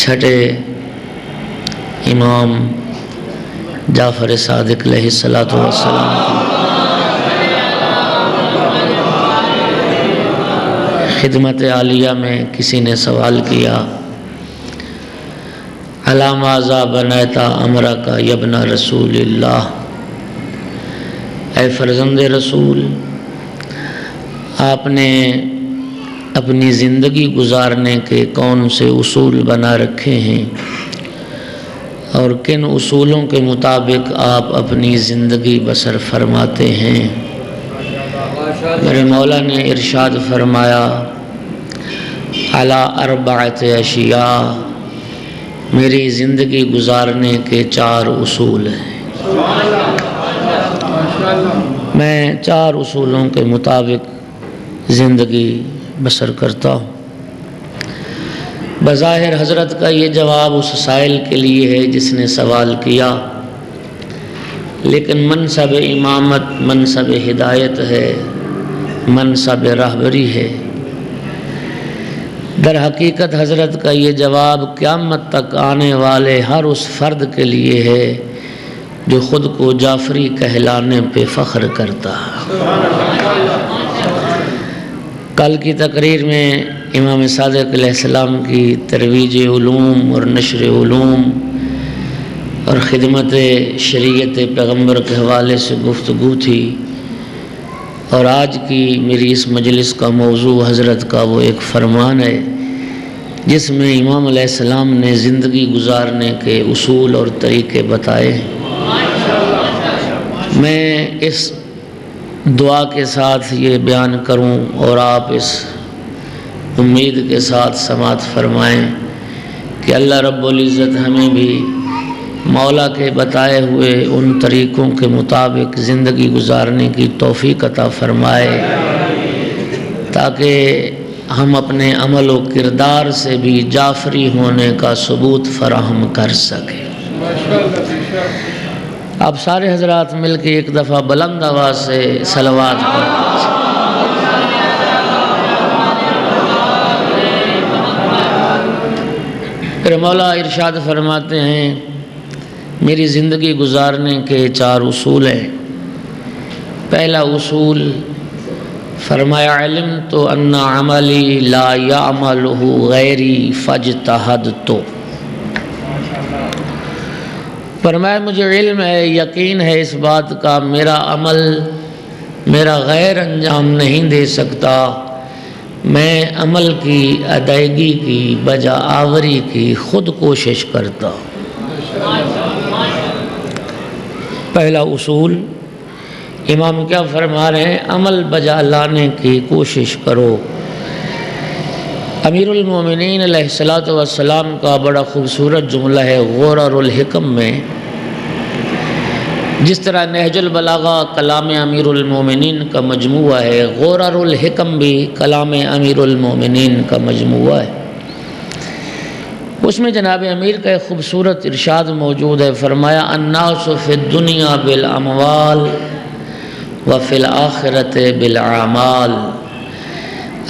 چھٹے امام جعفر صادق علیہ السلام کی خدمت عالیہ میں کسی نے سوال کیا، علی ماذا بنیت امرک یا ابن رسول اللہ، اے فرزند رسول، آپ نے اپنی زندگی گزارنے کے کون سے اصول بنا رکھے ہیں اور کن اصولوں کے مطابق آپ اپنی زندگی بسر فرماتے ہیں؟ میرے مولا نے ارشاد فرمایا، علی اربعۃ اشیاء، میری زندگی گزارنے کے 4 اصول ہیں، میں 4 اصولوں کے مطابق زندگی بسر کرتا ہوں۔ بظاہر حضرت کا یہ جواب اس سائل کے لیے ہے جس نے سوال کیا، لیکن منصب امامت منصب ہدایت ہے، منصب رہبری ہے۔ در حقیقت حضرت کا یہ جواب قیامت تک آنے والے ہر اس فرد کے لیے ہے جو خود کو جعفری کہلانے پہ فخر کرتا ہے۔ کل کی تقریر میں امام صادق علیہ السلام کی ترویج علوم اور نشر علوم اور خدمت شریعت پیغمبر کے حوالے سے گفتگو تھی، اور آج کی میری اس مجلس کا موضوع حضرت کا وہ ایک فرمان ہے جس میں امام علیہ السلام نے زندگی گزارنے کے اصول اور طریقے بتائے ہیں۔ میں اس دعا کے ساتھ یہ بیان کروں اور آپ اس امید کے ساتھ سماعت فرمائیں کہ اللہ رب العزت ہمیں بھی مولا کے بتائے ہوئے ان طریقوں کے مطابق زندگی گزارنے کی توفیق عطا فرمائے، تاکہ ہم اپنے عمل و کردار سے بھی جعفری ہونے کا ثبوت فراہم کر سکیں۔ آپ سارے حضرات مل کے ایک دفعہ بلند آواز سے صلوات پڑھیں۔ پھر مولا ارشاد فرماتے ہیں، میری زندگی گزارنے کے 4 اصول ہیں۔ پہلا اصول فرمایا، علمت ان عملی لا یعملہ غیری فاجتہدت۔ فرمایا مجھے علم ہے، یقین ہے اس بات کا، میرا عمل میرا غیر انجام نہیں دے سکتا، میں عمل کی ادائیگی کی بجا آوری کی خود کوشش کرتا ہوں۔ پہلا اصول امام کیا فرما رہے ہیں؟ عمل بجا لانے کی کوشش کرو۔ امیر المومنین علیہ السلام کا بڑا خوبصورت جملہ ہے غرر الحکم میں، جس طرح نہج البلاغہ کلام امیر المومنین کا مجموعہ ہے، غرر الحکم بھی کلام امیر المومنین کا مجموعہ ہے۔ اس میں جناب امیر کا ایک خوبصورت ارشاد موجود ہے، فرمایا، الناس فی الدنیا بالاموال وفی الآخرت بالاعمال۔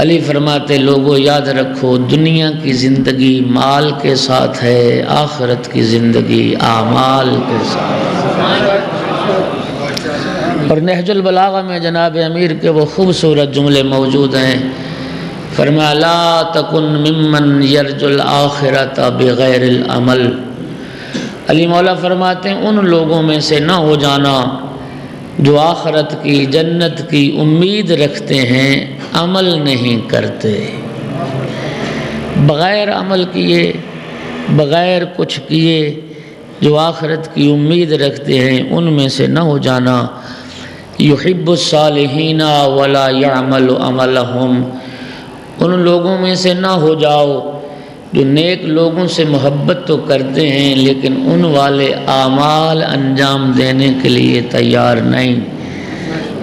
علی فرماتے، لوگوں یاد رکھو دنیا کی زندگی مال کے ساتھ ہے، آخرت کی زندگی اعمال کے ساتھ۔ اور نہج البلاغہ میں جناب امیر کے وہ خوبصورت جملے موجود ہیں، فرمایا، لا تکن ممن یرجو الآخرۃ بغیر العمل۔ علی مولا فرماتے ہیں ان لوگوں میں سے نہ ہو جانا جو آخرت کی جنت کی امید رکھتے ہیں، عمل نہیں کرتے۔ بغیر عمل کیے، بغیر کچھ کیے جو آخرت کی امید رکھتے ہیں ان میں سے نہ ہو جانا۔ یحب الصالحین ولا یعمل عملہم، ان لوگوں میں سے نہ ہو جاؤ جو نیک لوگوں سے محبت تو کرتے ہیں لیکن ان والے اعمال انجام دینے کے لیے تیار نہیں۔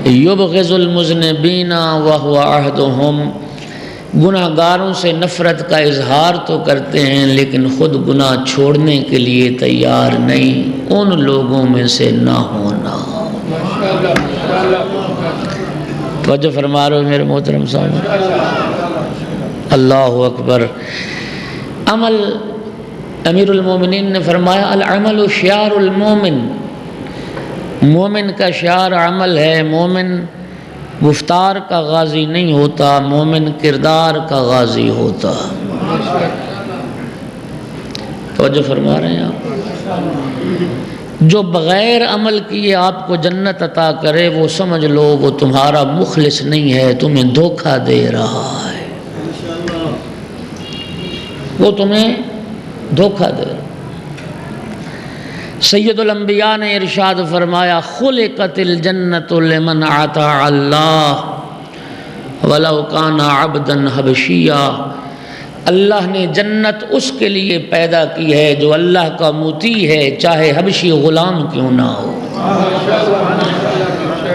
یبغض المذنبین وہو عہدہم، گناہ گاروں سے نفرت کا اظہار تو کرتے ہیں لیکن خود گناہ چھوڑنے کے لیے تیار نہیں، ان لوگوں میں سے نہ ہونا۔ توجہ فرما رہے ہو میرے محترم صاحب؟ اللہ اکبر۔ عمل امیر المومنین نے فرمایا العمل شعار المومن، مومن کا شعار عمل ہے، مومن گفتار کا غازی نہیں ہوتا، مومن کردار کا غازی ہوتا۔ توجہ فرما رہے ہیں آپ؟ جو بغیر عمل کیے آپ کو جنت عطا کرے وہ سمجھ لو وہ تمہارا مخلص نہیں ہے، تمہیں دھوکہ دے رہا ہے، وہ تمہیں دھوکہ دے رہا ہے۔ سید الانبیاء نے ارشاد فرمایا خلقت الجنت لمن اطاع اللہ ولو کان عبدا حبشیا، اللہ نے جنت اس کے لیے پیدا کی ہے جو اللہ کا مطیع ہے، چاہے حبشی غلام کیوں نہ ہو۔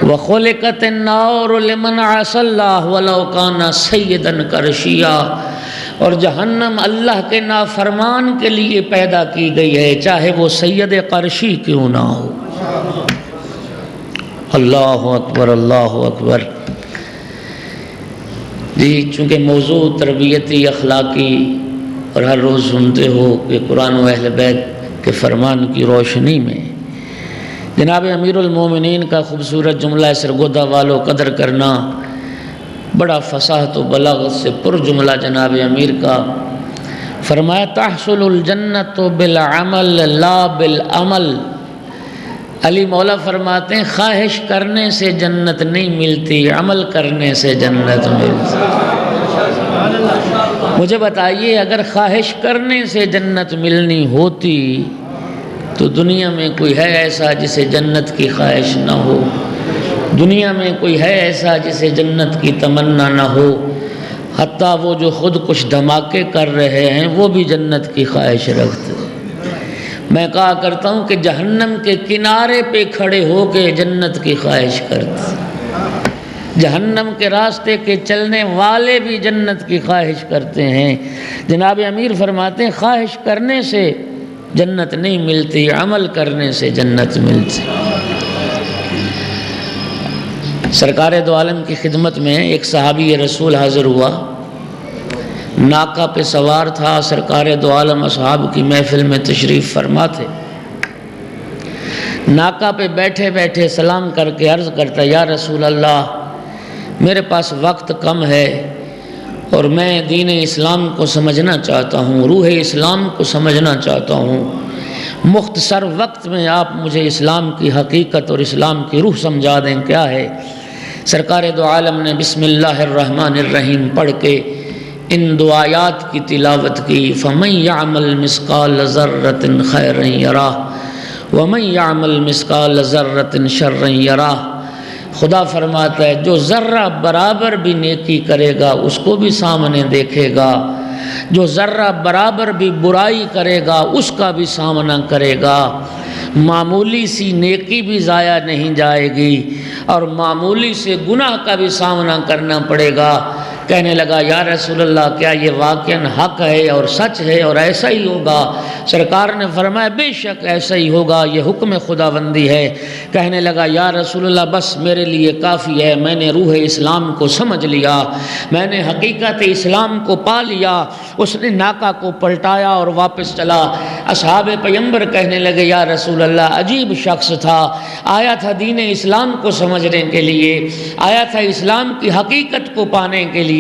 وخلقت النار لمن عصى اللہ ولو کان سیدا قرشیا، اور جہنم اللہ کے نافرمان کے لیے پیدا کی گئی ہے، چاہے وہ سید قرشی کیوں نہ ہو۔ اللہ اکبر، اللہ اکبر۔ جی چونکہ موضوع تربیتی اخلاقی اور ہر روز سنتے ہو کہ قرآن و اہل بیت کے فرمان کی روشنی میں جناب امیر المومنین کا خوبصورت جملہ سرگودہ والو قدر کرنا، بڑا فصاحت و بلاغت سے پر جملہ جناب امیر کا، فرمایا تحصل الجنت بالعمل لا بالعمل۔ علی مولا فرماتے ہیں خواہش کرنے سے جنت نہیں ملتی، عمل کرنے سے جنت ملتی۔ مجھے بتائیے اگر خواہش کرنے سے جنت ملنی ہوتی تو دنیا میں کوئی ہے ایسا جسے جنت کی خواہش نہ ہو؟ دنیا میں کوئی ہے ایسا جسے جنت کی تمنا نہ ہو؟ حتیٰ وہ جو خود کچھ دھماکے کر رہے ہیں وہ بھی جنت کی خواہش رکھتے ہیں۔ میں کہا کرتا ہوں کہ جہنم کے کنارے پہ کھڑے ہو کے جنت کی خواہش کرتے، جہنم کے راستے کے چلنے والے بھی جنت کی خواہش کرتے ہیں۔ جناب امیر فرماتے ہیں خواہش کرنے سے جنت نہیں ملتی، عمل کرنے سے جنت ملتی۔ سرکار دو عالم کی خدمت میں ایک صحابی رسول حاضر ہوا، ناکہ پہ سوار تھا، سرکار دو عالم اصحاب کی محفل میں تشریف فرما تھے۔ ناکہ پہ بیٹھے بیٹھے سلام کر کے عرض کرتا یا رسول اللہ میرے پاس وقت کم ہے اور میں دین اسلام کو سمجھنا چاہتا ہوں، روح اسلام کو سمجھنا چاہتا ہوں، مختصر وقت میں آپ مجھے اسلام کی حقیقت اور اسلام کی روح سمجھا دیں، کیا ہے؟ سرکار دو عالم نے بسم اللہ الرحمن الرحیم پڑھ کے ان دو آیات کی تلاوت کی، فَمَنْ يَعْمَلْ مِثْقَالَ ذَرَّةٍ خَيْرًا يَرَهُ وَمَنْ يَعْمَلْ مِثْقَالَ ذَرَّةٍ شَرًّا يَرَهُ۔ خدا فرماتا ہے جو ذرہ برابر بھی نیکی کرے گا اس کو بھی سامنے دیکھے گا، جو ذرہ برابر بھی برائی کرے گا اس کا بھی سامنا کرے گا، معمولی سی نیکی بھی ضائع نہیں جائے گی اور معمولی سے گناہ کا بھی سامنا کرنا پڑے گا۔ کہنے لگا یا رسول اللہ کیا یہ واقعاً حق ہے اور سچ ہے اور ایسا ہی ہوگا؟ سرکار نے فرمایا بے شک ایسا ہی ہوگا، یہ حکم خداوندی ہے۔ کہنے لگا یا رسول اللہ بس میرے لیے کافی ہے، میں نے روح اسلام کو سمجھ لیا، میں نے حقیقت اسلام کو پا لیا۔ اس نے ناکہ کو پلٹایا اور واپس چلا۔ اصحاب پیغمبر کہنے لگے یا رسول اللہ عجیب شخص تھا، آیا تھا دین اسلام کو سمجھنے کے لیے، آیا تھا اسلام کی حقیقت کو پانے کے لیے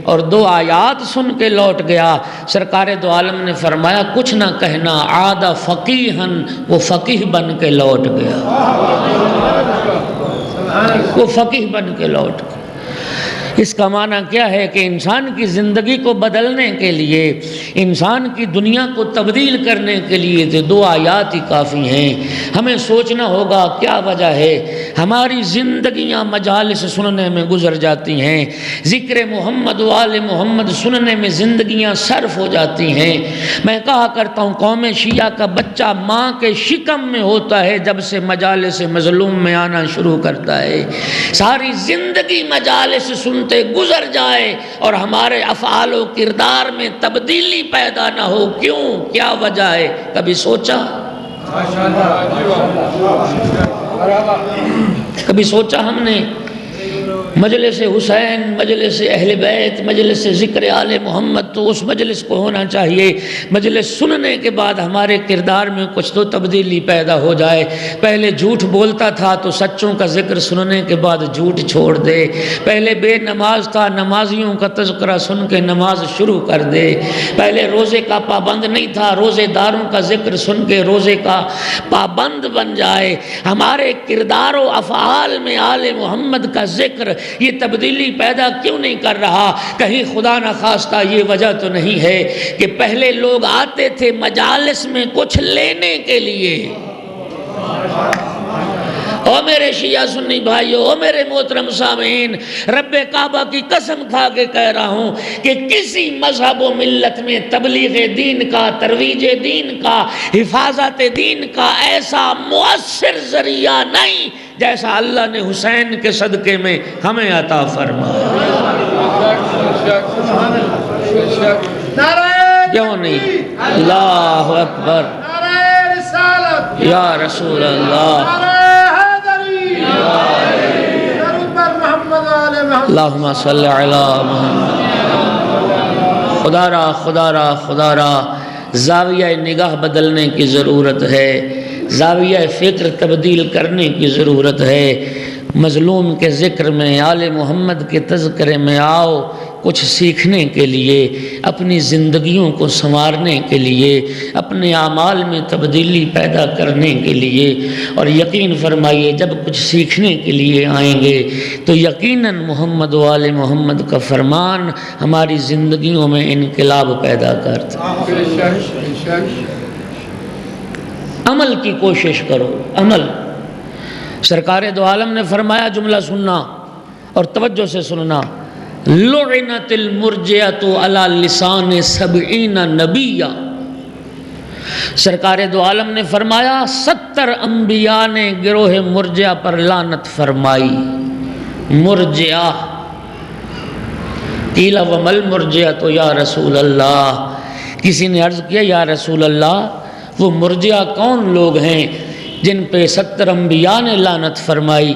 اور دو آیات سن کے لوٹ گیا۔ سرکار دو عالم نے فرمایا کچھ نہ کہنا، عاد فقیہن، وہ فقیہ بن کے لوٹ گیا، وہ فقیہ بن کے لوٹ گیا۔ اس کا معنی کیا ہے کہ انسان کی زندگی کو بدلنے کے لیے، انسان کی دنیا کو تبدیل کرنے کے لیے تو دو آیات ہی کافی ہیں۔ ہمیں سوچنا ہوگا کیا وجہ ہے ہماری زندگیاں مجالس سننے میں گزر جاتی ہیں، ذکر محمد و آل محمد سننے میں زندگیاں صرف ہو جاتی ہیں۔ میں کہا کرتا ہوں قوم شیعہ کا بچہ ماں کے شکم میں ہوتا ہے جب سے مجالس مظلوم میں آنا شروع کرتا ہے، ساری زندگی مجالس سنتے گزر جائے اور ہمارے افعال و کردار میں تبدیلی پیدا نہ ہو، کیوں؟ کیا وجہ ہے؟ کبھی سوچا؟ کبھی سوچا ہم نے مجلس حسین، مجلس اہل بیت، مجلس ذکر آل محمد، تو اس مجلس کو ہونا چاہیے مجلس سننے کے بعد ہمارے کردار میں کچھ تو تبدیلی پیدا ہو جائے۔ پہلے جھوٹ بولتا تھا تو سچوں کا ذکر سننے کے بعد جھوٹ چھوڑ دے، پہلے بے نماز تھا نمازیوں کا تذکرہ سن کے نماز شروع کر دے، پہلے روزے کا پابند نہیں تھا روزے داروں کا ذکر سن کے روزے کا پابند بن جائے۔ ہمارے کردار و افعال میں آل محمد کا ذکر یہ تبدیلی پیدا کیوں نہیں کر رہا؟ کہیں خدا نہ خواستہ یہ وجہ تو نہیں ہے کہ پہلے لوگ آتے تھے مجالس میں کچھ لینے کے لیے۔ او میرے شیعہ سنی بھائیو، او میرے محترم سامعین، رب کعبہ کی قسم کھا کے کہہ رہا ہوں کہ کسی مذہب و ملت میں تبلیغ دین کا، ترویج دین کا، حفاظت دین کا ایسا مؤثر ذریعہ نہیں جیسا اللہ نے حسین کے صدقے میں ہمیں عطا فرمایا۔ کیوں نہیں؟ اللہ اکبر، یا رسول اللہ، اللہم صلی علی محمد۔ خدا را زاویہ نگاہ بدلنے کی ضرورت ہے، زاویہ فکر تبدیل کرنے کی ضرورت ہے۔ مظلوم کے ذکر میں، آل محمد کے تذکرے میں آؤ کچھ سیکھنے کے لیے، اپنی زندگیوں کو سنوارنے کے لیے، اپنے اعمال میں تبدیلی پیدا کرنے کے لیے، اور یقین فرمائیے جب کچھ سیکھنے کے لیے آئیں گے تو یقیناً محمد و آل محمد کا فرمان ہماری زندگیوں میں انقلاب پیدا کرتا ہے۔ عمل کی کوشش کرو، عمل۔ سرکار دو عالم نے فرمایا، جملہ سننا اور توجہ سے سننا، لعنت المرجئۃ علی لسان 70 نبیّا۔ سرکار دو عالم نے فرمایا 70 انبیاء نے گروہ مرجئہ پر لعنت فرمائی۔ مرجئہ، قیل ومل مرجئۃ یا رسول اللہ، کسی نے عرض کیا یا رسول اللہ وہ مرجئہ کون لوگ ہیں جن پہ 70 انبیاء نے لعنت فرمائی؟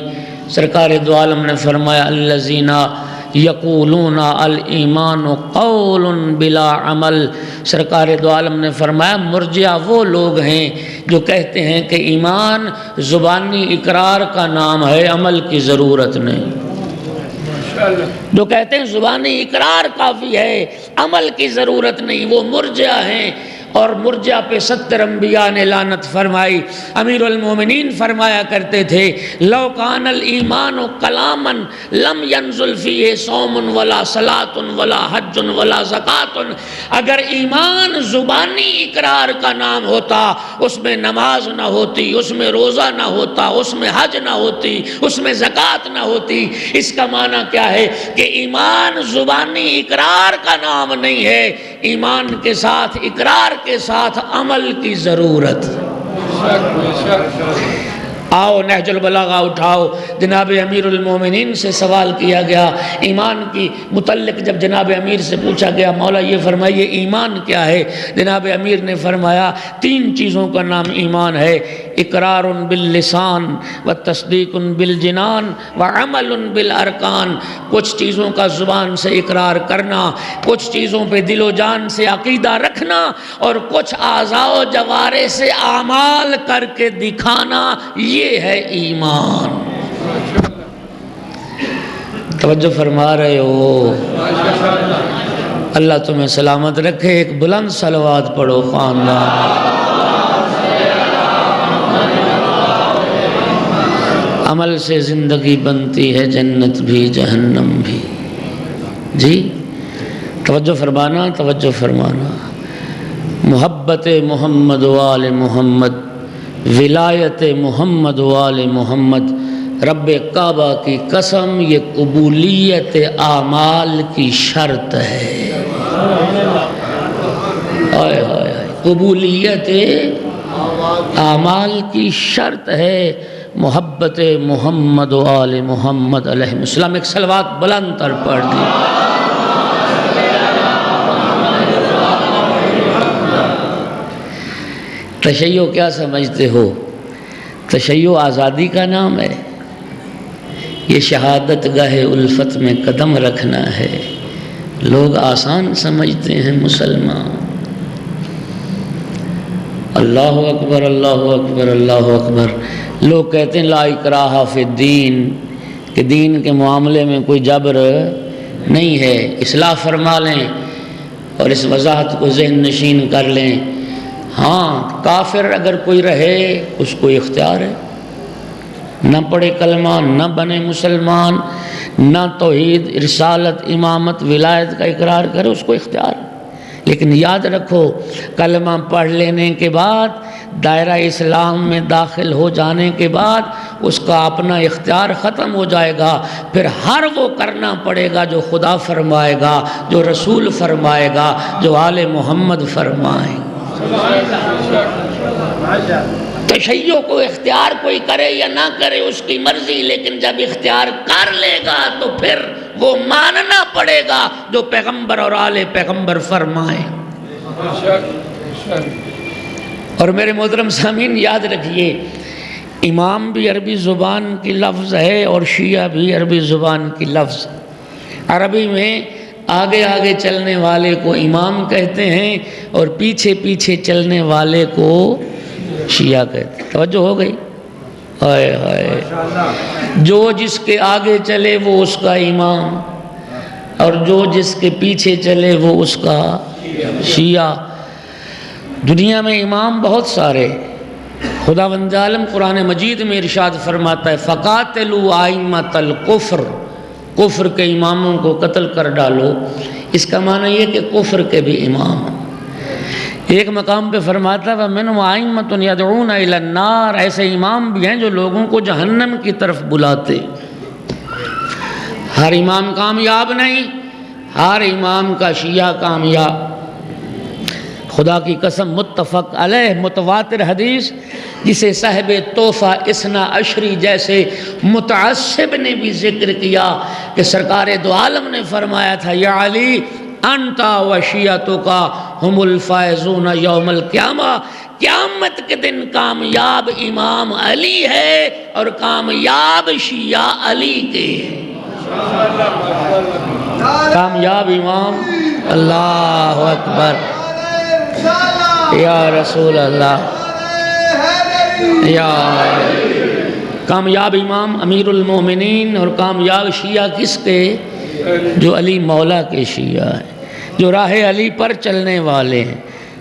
سرکار دو عالم نے فرمایا الذین یقولون الایمان قول بلا عمل۔ سرکار دو عالم نے فرمایا مرجئہ وہ لوگ ہیں جو کہتے ہیں کہ ایمان زبانی اقرار کا نام ہے، عمل کی ضرورت نہیں۔ جو کہتے ہیں زبانی اقرار کافی ہے، عمل کی ضرورت نہیں، وہ مرجئہ ہیں۔ اور مرجئہ پہ 70 انبیاء نے لعنت فرمائی۔ امیر المومنین فرمایا کرتے تھے لو کان الایمان کلاما لم ینزل فیہ صوم ولا صلاۃ ولا حج ولا زکوٰۃ۔ اگر ایمان زبانی اقرار کا نام ہوتا، اس میں نماز نہ ہوتی، اس میں روزہ نہ ہوتا، اس میں حج نہ ہوتی، اس میں زکوٰۃ نہ ہوتی۔ اس کا معنی کیا ہے کہ ایمان زبانی اقرار کا نام نہیں ہے، ایمان کے ساتھ، اقرار کے ساتھ عمل کی ضرورت۔ آؤ نہج البلاغہ اٹھاؤ۔ جناب امیر المومنین سے سوال کیا گیا ایمان کی متعلق، جب جناب امیر سے پوچھا گیا مولا یہ فرمائیے ایمان کیا ہے؟ جناب امیر نے فرمایا 3 چیزوں کا نام ایمان ہے، اقرار باللسان و تصدیق بالجنان و عمل بالارکان۔ کچھ چیزوں کا زبان سے اقرار کرنا، کچھ چیزوں پہ دل و جان سے عقیدہ رکھنا، اور کچھ اعضاء و جوارح سے اعمال کر کے دکھانا، یہ ہے ایمان۔ توجہ فرما رہے ہو؟ اللہ تمہیں سلامت رکھے۔ ایک بلند صلوات پڑھو خاندان۔ عمل سے زندگی بنتی ہے، جنت بھی جہنم بھی۔ جی توجہ فرمانا، توجہ فرمانا۔ محبت محمد و آل محمد، ولایت محمد و آل محمد، رب کعبہ کی قسم یہ قبولیت اعمال کی شرط ہے۔ آئے ہائے، قبولیت اعمال کی شرط ہے۔ محبت محمد و آل محمد علیہ السلام۔ ایک صلوات بلند تر پڑھ دی۔ تشیع کیا سمجھتے ہو؟ تشیع آزادی کا نام ہے، یہ شہادت گاہ الفت میں قدم رکھنا ہے۔ لوگ آسان سمجھتے ہیں مسلمان۔ اللہ اکبر اللہ اکبر اللہ اکبر۔ لوگ کہتے ہیں لا اکراہ فی الدین، کہ دین کے معاملے میں کوئی جبر نہیں ہے۔ اصلاح فرما لیں اور اس وضاحت کو ذہن نشین کر لیں۔ ہاں، کافر اگر کوئی رہے اس کو اختیار ہے، نہ پڑھے کلمہ، نہ بنے مسلمان، نہ توحید، رسالت، امامت، ولایت کا اقرار کرے، اس کو اختیار ہے۔ لیکن یاد رکھو، کلمہ پڑھ لینے کے بعد، دائرہ اسلام میں داخل ہو جانے کے بعد اس کا اپنا اختیار ختم ہو جائے گا۔ پھر ہر وہ کرنا پڑے گا جو خدا فرمائے گا، جو رسول فرمائے گا، جو آل محمد فرمائے گا۔ تشیع کو اختیار کوئی کرے یا نہ کرے اس کی مرضی، لیکن جب اختیار کر لے گا تو پھر وہ ماننا پڑے گا جو پیغمبر اور آل پیغمبر فرمائے۔ اور میرے محترم سامعین، یاد رکھیے، امام بھی عربی زبان کی لفظ ہے اور شیعہ بھی عربی زبان کی لفظ۔ عربی میں آگے آگے چلنے والے کو امام کہتے ہیں اور پیچھے پیچھے چلنے والے کو شیعہ کہتے ہیں۔ توجہ ہو گئی؟ ہائے ہائے، جو جس کے آگے چلے وہ اس کا امام، اور جو جس کے پیچھے چلے وہ اس کا شیعہ۔ دنیا میں امام بہت سارے، خداوند عالم قرآن مجید میں ارشاد فرماتا ہے فَقَاتِلُوا أَئِمَّةَ الْكُفْرِ، کفر کے اماموں کو قتل کر ڈالو۔ اس کا معنی یہ کہ کفر کے بھی امام ہیں۔ ایک مقام پہ فرماتا ہے وَمِنْهُمْ أَئِمَّةٌ يَدْعُونَ إِلَى النَّارِ، ایسے امام بھی ہیں جو لوگوں کو جہنم کی طرف بلاتے۔ ہر امام کامیاب نہیں، ہر امام کا شیعہ کامیاب۔ خدا کی قسم، متفق علیہ متواتر حدیث جسے صاحب تحفہ اثنا عشری جیسے متعصب نے بھی ذکر کیا کہ سرکار دو عالم نے فرمایا تھا یا علی انتا و شیعتک ہم الفائزون یوم القیامہ، قیامت کے دن کامیاب امام علی ہے اور کامیاب شیعہ علی کے ہیں۔ کامیاب امام، اللہ اکبر، یا رسول اللہ، یا کامیاب امام امیر المومنین اور کامیاب شیعہ کس کے؟ جو علی مولا کے شیعہ ہیں، جو راہ علی پر چلنے والے ہیں۔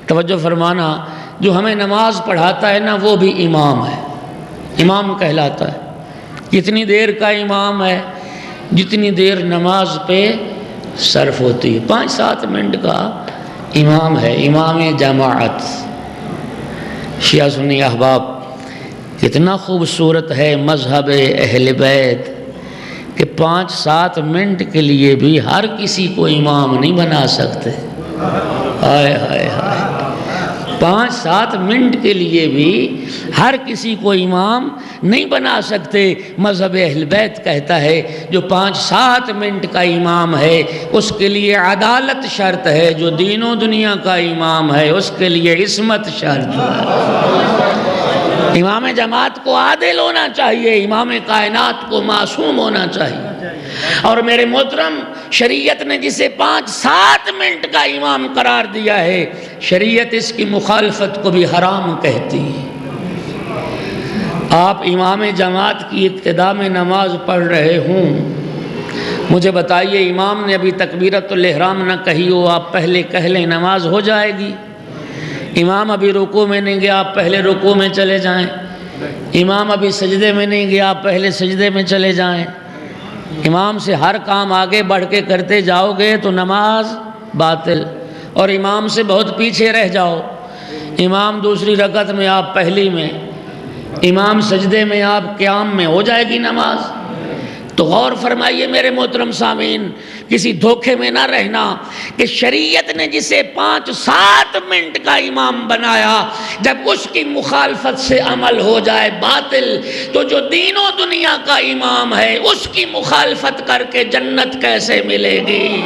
توجہ فرمانا، جو ہمیں نماز پڑھاتا ہے نا وہ بھی امام ہے، امام کہلاتا ہے۔ کتنی دیر کا امام ہے؟ جتنی دیر نماز پہ صرف ہوتی ہے، 5-7 منٹ کا امام ہے، امام جماعت۔ شیعہ سنی احباب، کتنا خوبصورت ہے مذہب اہل بیت کہ 5-7 منٹ کے لیے بھی ہر کسی کو امام نہیں بنا سکتے۔ ہائے ہائے ہائے، 5-7 منٹ کے لیے بھی ہر کسی کو امام نہیں بنا سکتے۔ مذہب اہل بیت کہتا ہے جو 5-7 منٹ کا امام ہے اس کے لیے عدالت شرط ہے، جو دین و دنیا کا امام ہے اس کے لیے عصمت شرط ہے۔ امام جماعت کو عادل ہونا چاہیے، امام کائنات کو معصوم ہونا چاہیے۔ اور میرے محترم، شریعت نے جسے 5-7 منٹ کا امام قرار دیا ہے، شریعت اس کی مخالفت کو بھی حرام کہتی ہے۔ آپ امام جماعت کی ابتدا میں نماز پڑھ رہے ہوں، مجھے بتائیے امام نے ابھی تکبیرۃ الاحرام نہ کہی ہو، آپ پہلے کہہ لیں نماز ہو جائے گی؟ امام ابھی رکوع میں نہیں گیا، آپ پہلے رکوع میں چلے جائیں۔ امام ابھی سجدے میں نہیں گیا، آپ پہلے سجدے میں چلے جائیں۔ امام سے ہر کام آگے بڑھ کے کرتے جاؤ گے تو نماز باطل، اور امام سے بہت پیچھے رہ جاؤ، امام دوسری رکعت میں آپ پہلی میں، امام سجدے میں آپ قیام میں، ہو جائے گی نماز؟ تو غور فرمائیے میرے محترم سامعین، کسی دھوکے میں نہ رہنا کہ شریعت نے جسے 5-7 منٹ کا امام بنایا، جب اس کی مخالفت سے عمل ہو جائے باطل، تو جو دین و دنیا کا امام ہے اس کی مخالفت کر کے جنت کیسے ملے گی؟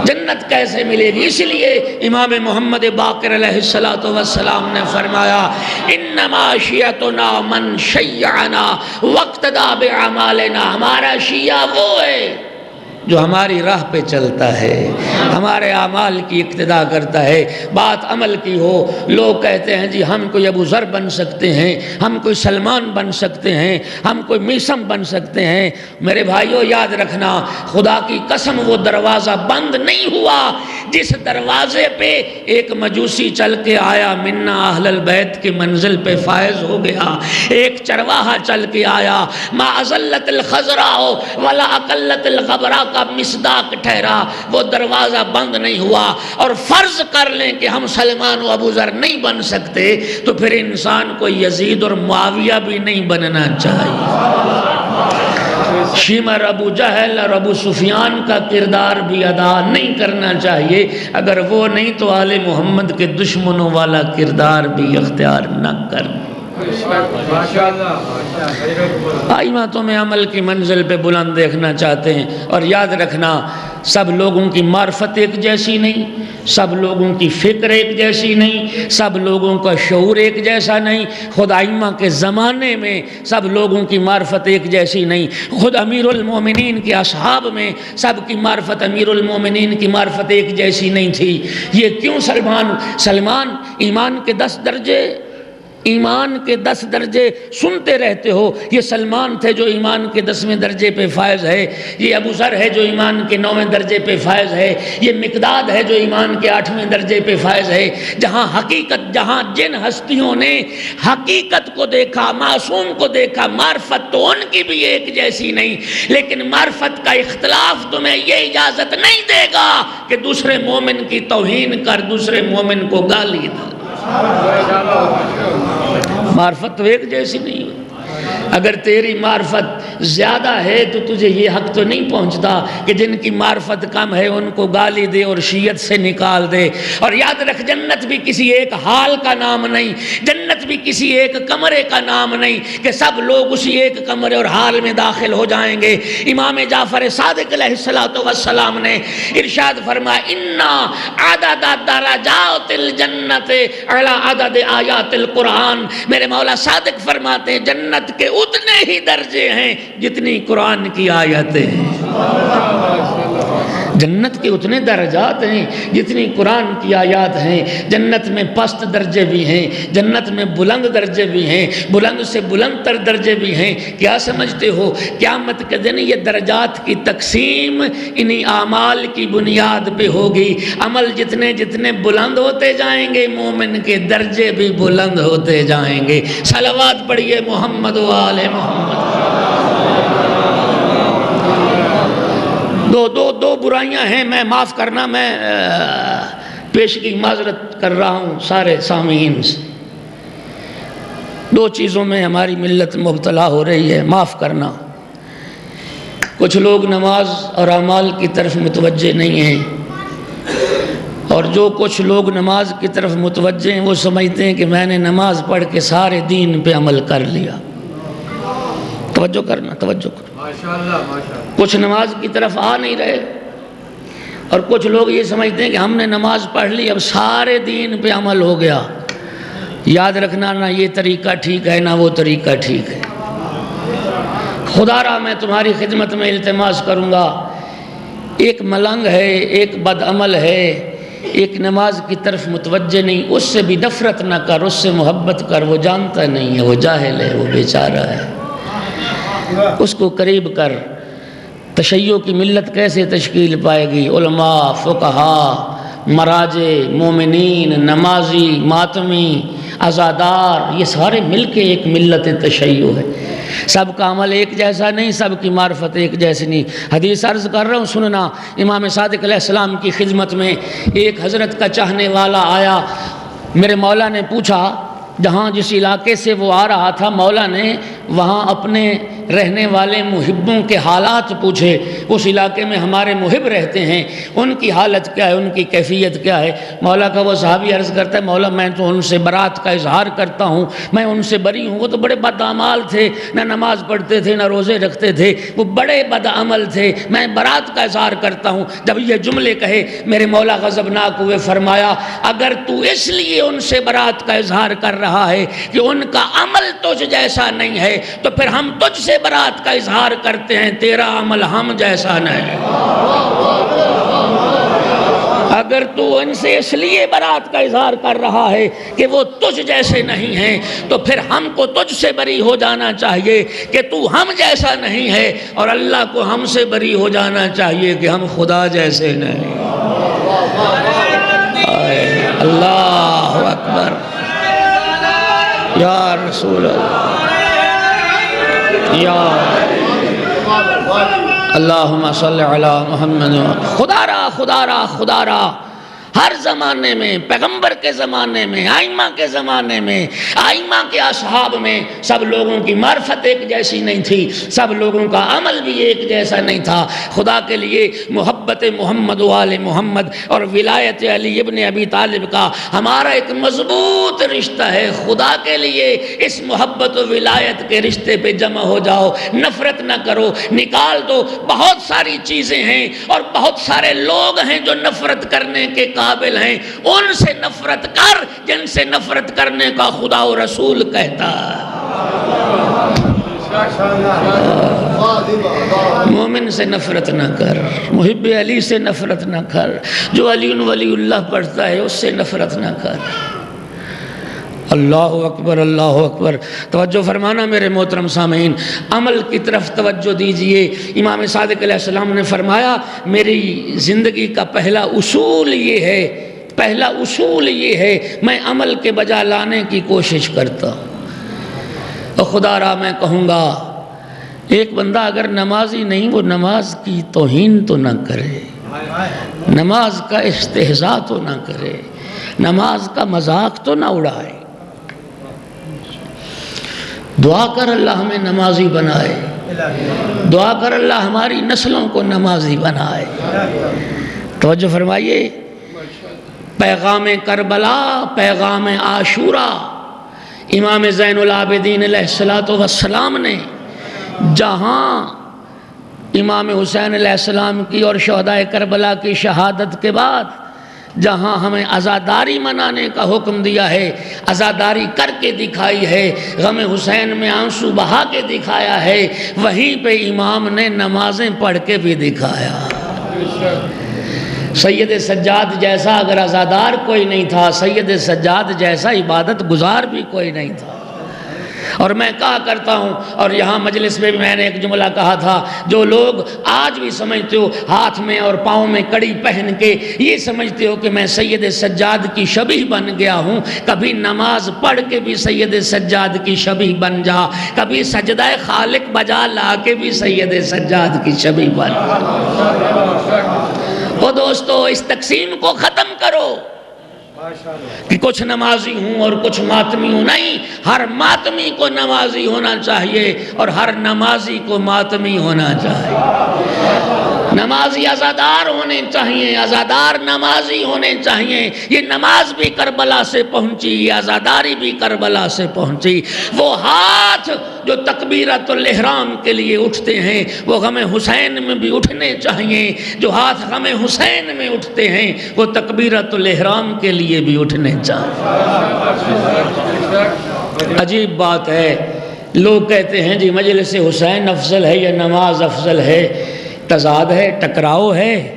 جنت جنت کیسے ملے گی؟ اس لیے امام محمد باقر علیہ السلام نے فرمایا انما شیعتنا من شیعنا واقتدى باعمالنا، ہمارا شیعہ وہ ہے جو ہماری راہ پہ چلتا ہے، ہمارے اعمال کی اقتداء کرتا ہے، بات عمل کی ہو۔ لوگ کہتے ہیں جی ہم کوئی ابو ذر بن سکتے ہیں، ہم کوئی سلمان بن سکتے ہیں، ہم کوئی میثم بن سکتے ہیں۔ میرے بھائیو یاد رکھنا، خدا کی قسم وہ دروازہ بند نہیں ہوا جس دروازے پہ ایک مجوسی چل کے آیا، منا اہل البیت کی منزل پہ فائز ہو گیا۔ ایک چرواہا چل کے آیا، ما ازلت الخضراء ولا اقلت الغبراء کا مصداق ٹھہرا، وہ دروازہ بند نہیں ہوا۔ اور فرض کر لیں کہ ہم سلمان و ابو ذر نہیں بن سکتے تو پھر انسان کو یزید اور معاویہ بھی نہیں بننا چاہیے، شمر ابو جہل اور ابو سفیان کا کردار بھی ادا نہیں کرنا چاہیے۔ اگر وہ نہیں تو آل محمد کے دشمنوں والا کردار بھی اختیار نہ کرنا۔ آئمہ تمہیں عمل کی منزل پہ بلند دیکھنا چاہتے ہیں، اور یاد رکھنا سب لوگوں کی معرفت ایک جیسی نہیں، سب لوگوں کی فکر ایک جیسی نہیں، سب لوگوں کا شعور ایک جیسا نہیں۔ خود آئمہ کے زمانے میں سب لوگوں کی معرفت ایک جیسی نہیں، خود امیر المومنین کے اصحاب میں سب کی معرفت امیر المومنین کی معرفت ایک جیسی نہیں تھی۔ یہ کیوں؟ سلمان ایمان کے 10 درجے، ایمان کے 10 درجے سنتے رہتے ہو۔ یہ سلمان تھے جو ایمان کے 10ویں درجے پہ فائز ہے، یہ ابو ذر ہے جو ایمان کے 9ویں درجے پہ فائز ہے، یہ مقداد ہے جو ایمان کے 8ویں درجے پہ فائز ہے۔ جہاں جن ہستیوں نے حقیقت کو دیکھا، معصوم کو دیکھا، معرفت تو ان کی بھی ایک جیسی نہیں، لیکن معرفت کا اختلاف تمہیں یہ اجازت نہیں دے گا کہ دوسرے مومن کی توہین کر، دوسرے مومن کو گالی دے۔ معرفت تو ایک جیسی نہیں ہے۔ اگر تیری معرفت زیادہ ہے تو تجھے یہ حق تو نہیں پہنچتا کہ جن کی معرفت کم ہے ان کو گالی دے اور شیعت سے نکال دے۔ اور یاد رکھ، جنت بھی کسی ایک حال کا نام نہیں، جنت بھی کسی ایک کمرے کا نام نہیں کہ سب لوگ اسی ایک کمرے اور حال میں داخل ہو جائیں گے۔ امام جعفر صادق علیہ السلام نے ارشاد فرمایا انا عدد درجات الجنت علی عدد آیات القرآن۔ میرے مولا صادق فرماتے ہیں جنت کے اتنے ہی درجے ہیں جتنی قرآن کی آیتیں ہیں، جنت کے اتنے درجات ہیں جتنی قرآن کی آیات ہیں۔ جنت میں پست درجے بھی ہیں، جنت میں بلند درجے بھی ہیں، بلند سے بلند تر درجے بھی ہیں۔ کیا سمجھتے ہو قیامت کے دن یہ درجات کی تقسیم انہی اعمال کی بنیاد پہ ہوگی۔ عمل جتنے جتنے بلند ہوتے جائیں گے مومن کے درجے بھی بلند ہوتے جائیں گے۔ صلوات پڑھیے محمد و آل محمد۔ دو برائیاں ہیں، میں معاف کرنا، میں پیشگی معذرت کر رہا ہوں سارے سامعین سے۔ 2 چیزوں میں ہماری ملت مبتلا ہو رہی ہے، معاف کرنا۔ کچھ لوگ نماز اور اعمال کی طرف متوجہ نہیں ہیں، اور جو کچھ لوگ نماز کی طرف متوجہ ہیں وہ سمجھتے ہیں کہ میں نے نماز پڑھ کے سارے دین پہ عمل کر لیا۔ توجہ کرنا، توجہ کرنا۔ کچھ نماز کی طرف آ نہیں رہے، اور کچھ لوگ یہ سمجھتے ہیں کہ ہم نے نماز پڑھ لی اب سارے دین پہ عمل ہو گیا۔ یاد رکھنا، نہ یہ طریقہ ٹھیک ہے نہ وہ طریقہ ٹھیک ہے۔ خدا را میں تمہاری خدمت میں التماس کروں گا، ایک ملنگ ہے، ایک بد عمل ہے، ایک نماز کی طرف متوجہ نہیں، اس سے بھی نفرت نہ کر، اس سے محبت کر۔ وہ جانتا نہیں ہے، وہ جاہل ہے، وہ بیچارہ ہے، اس کو قریب کر۔ تشیع کی ملت کیسے تشکیل پائے گی؟ علماء، فقہاء، مراجع، مومنین، نمازی، ماتمی، عزادار، یہ سارے مل کے ایک ملت تشیع ہے۔ سب کا عمل ایک جیسا نہیں، سب کی معرفت ایک جیسی نہیں۔ حدیث عرض کر رہا ہوں، سننا۔ امام صادق علیہ السلام کی خدمت میں ایک حضرت کا چاہنے والا آیا۔ میرے مولا نے پوچھا، جہاں جس علاقے سے وہ آ رہا تھا، مولا نے وہاں اپنے رہنے والے محبوں کے حالات پوچھے، اس علاقے میں ہمارے محب رہتے ہیں، ان کی حالت کیا ہے، ان کی کیفیت کیا ہے؟ مولا کا وہ صحابی عرض کرتا ہے مولا میں تو ان سے برات کا اظہار کرتا ہوں، میں ان سے بری ہوں، وہ تو بڑے بدعمال تھے، نہ نماز پڑھتے تھے نہ روزے رکھتے تھے، وہ بڑے بدعمل تھے، میں برات کا اظہار کرتا ہوں۔ جب یہ جملے کہے میرے مولا غضبناک ہوئے، فرمایا اگر تو اس لیے ان سے برات کا اظہار کر رہا ہے کہ ان کا عمل تجھ جیسا نہیں ہے، تو پھر ہم تجھ سے برات کا اظہار کرتے ہیں، تیرا عمل ہم جیسا نہیں۔ اگر تو ان سے اس لیے برات کا اظہار کر رہا ہے کہ وہ تجھ جیسے نہیں ہیں، تو پھر ہم کو تجھ سے بری ہو جانا چاہیے کہ تو ہم جیسا نہیں ہے، اور اللہ کو ہم سے بری ہو جانا چاہیے کہ ہم خدا جیسے نہیں۔ اللہ اکبر، یا رسول اللہ، یا اللہم صلی علی محمد۔ خدا را ہر زمانے میں، پیغمبر کے زمانے میں، ائمہ کے زمانے میں، ائمہ کے اصحاب میں سب لوگوں کی معرفت ایک جیسی نہیں تھی، سب لوگوں کا عمل بھی ایک جیسا نہیں تھا۔ خدا کے لیے محبت محمد و آل محمد اور ولایت علی ابن ابی طالب کا ہمارا ایک مضبوط رشتہ ہے۔ خدا کے لیے اس محبت و ولایت کے رشتے پہ جمع ہو جاؤ، نفرت نہ کرو، نکال دو۔ بہت ساری چیزیں ہیں اور بہت سارے لوگ ہیں جو نفرت کرنے کے قابل ہیں، ان سے نفرت کر جن سے نفرت کرنے کا خدا و رسول کہتا ہے۔ مومن سے نفرت نہ کر، محب علی سے نفرت نہ کر، جو علی ولی اللہ پڑھتا ہے اس سے نفرت نہ کر۔ اللہ اکبر، اللہ اکبر۔ توجہ فرمانا میرے محترم سامعین، عمل کی طرف توجہ دیجئے۔ امام صادق علیہ السلام نے فرمایا میری زندگی کا پہلا اصول یہ ہے میں عمل کے بجا لانے کی کوشش کرتا ہوں۔ اور خدا را میں کہوں گا ایک بندہ اگر نمازی نہیں، وہ نماز کی توہین تو نہ کرے، نماز کا استہزاء تو نہ کرے، نماز کا مذاق تو نہ اڑائے۔ دعا کر اللہ ہمیں نمازی بنائے، دعا کر اللہ ہماری نسلوں کو نمازی بنائے۔ توجہ فرمائیے، پیغام کربلا، پیغام عاشورہ، امام زین العابدین علیہ السلام نے جہاں امام حسین علیہ السلام کی اور شہدائے کربلا کی شہادت کے بعد جہاں ہمیں عزاداری منانے کا حکم دیا ہے، عزاداری کر کے دکھائی ہے، غم حسین میں آنسو بہا کے دکھایا ہے، وہیں پہ امام نے نمازیں پڑھ کے بھی دکھایا۔ سید سجاد جیسا اگر عزادار کوئی نہیں تھا، سید سجاد جیسا عبادت گزار بھی کوئی نہیں تھا۔ اور میں کہا کرتا ہوں، اور یہاں مجلس میں بھی میں نے ایک جملہ کہا تھا، جو لوگ آج بھی سمجھتے ہو ہاتھ میں اور پاؤں میں کڑی پہن کے یہ سمجھتے ہو کہ میں سید سجاد کی شبیہ بن گیا ہوں، کبھی نماز پڑھ کے بھی سید سجاد کی شبیہ بن جا، کبھی سجدہ خالق بجا لا کے بھی سید سجاد کی شبیہ بن جا۔ وہ دوستو اس تقسیم کو ختم کرو کہ کچھ نمازی ہوں اور کچھ ماتمی ہوں، نہیں، ہر ماتمی کو نمازی ہونا چاہیے اور ہر نمازی کو ماتمی ہونا چاہیے۔ نمازی عزادار ہونے چاہیے، عزادار نمازی ہونے چاہیے۔ یہ نماز بھی کربلا سے پہنچی، یہ عزاداری بھی کربلا سے پہنچی۔ وہ ہاتھ جو تکبیرۃ الاحرام کے لیے اٹھتے ہیں وہ غم حسین میں بھی اٹھنے چاہیے، جو ہاتھ غم حسین میں اٹھتے ہیں وہ تکبیرۃ الاحرام کے لیے بھی اٹھنے چاہیے۔ عجیب بات ہے، لوگ کہتے ہیں جی مجلس حسین افضل ہے یا نماز افضل ہے، تضاد ہے، ٹکراؤ ہے۔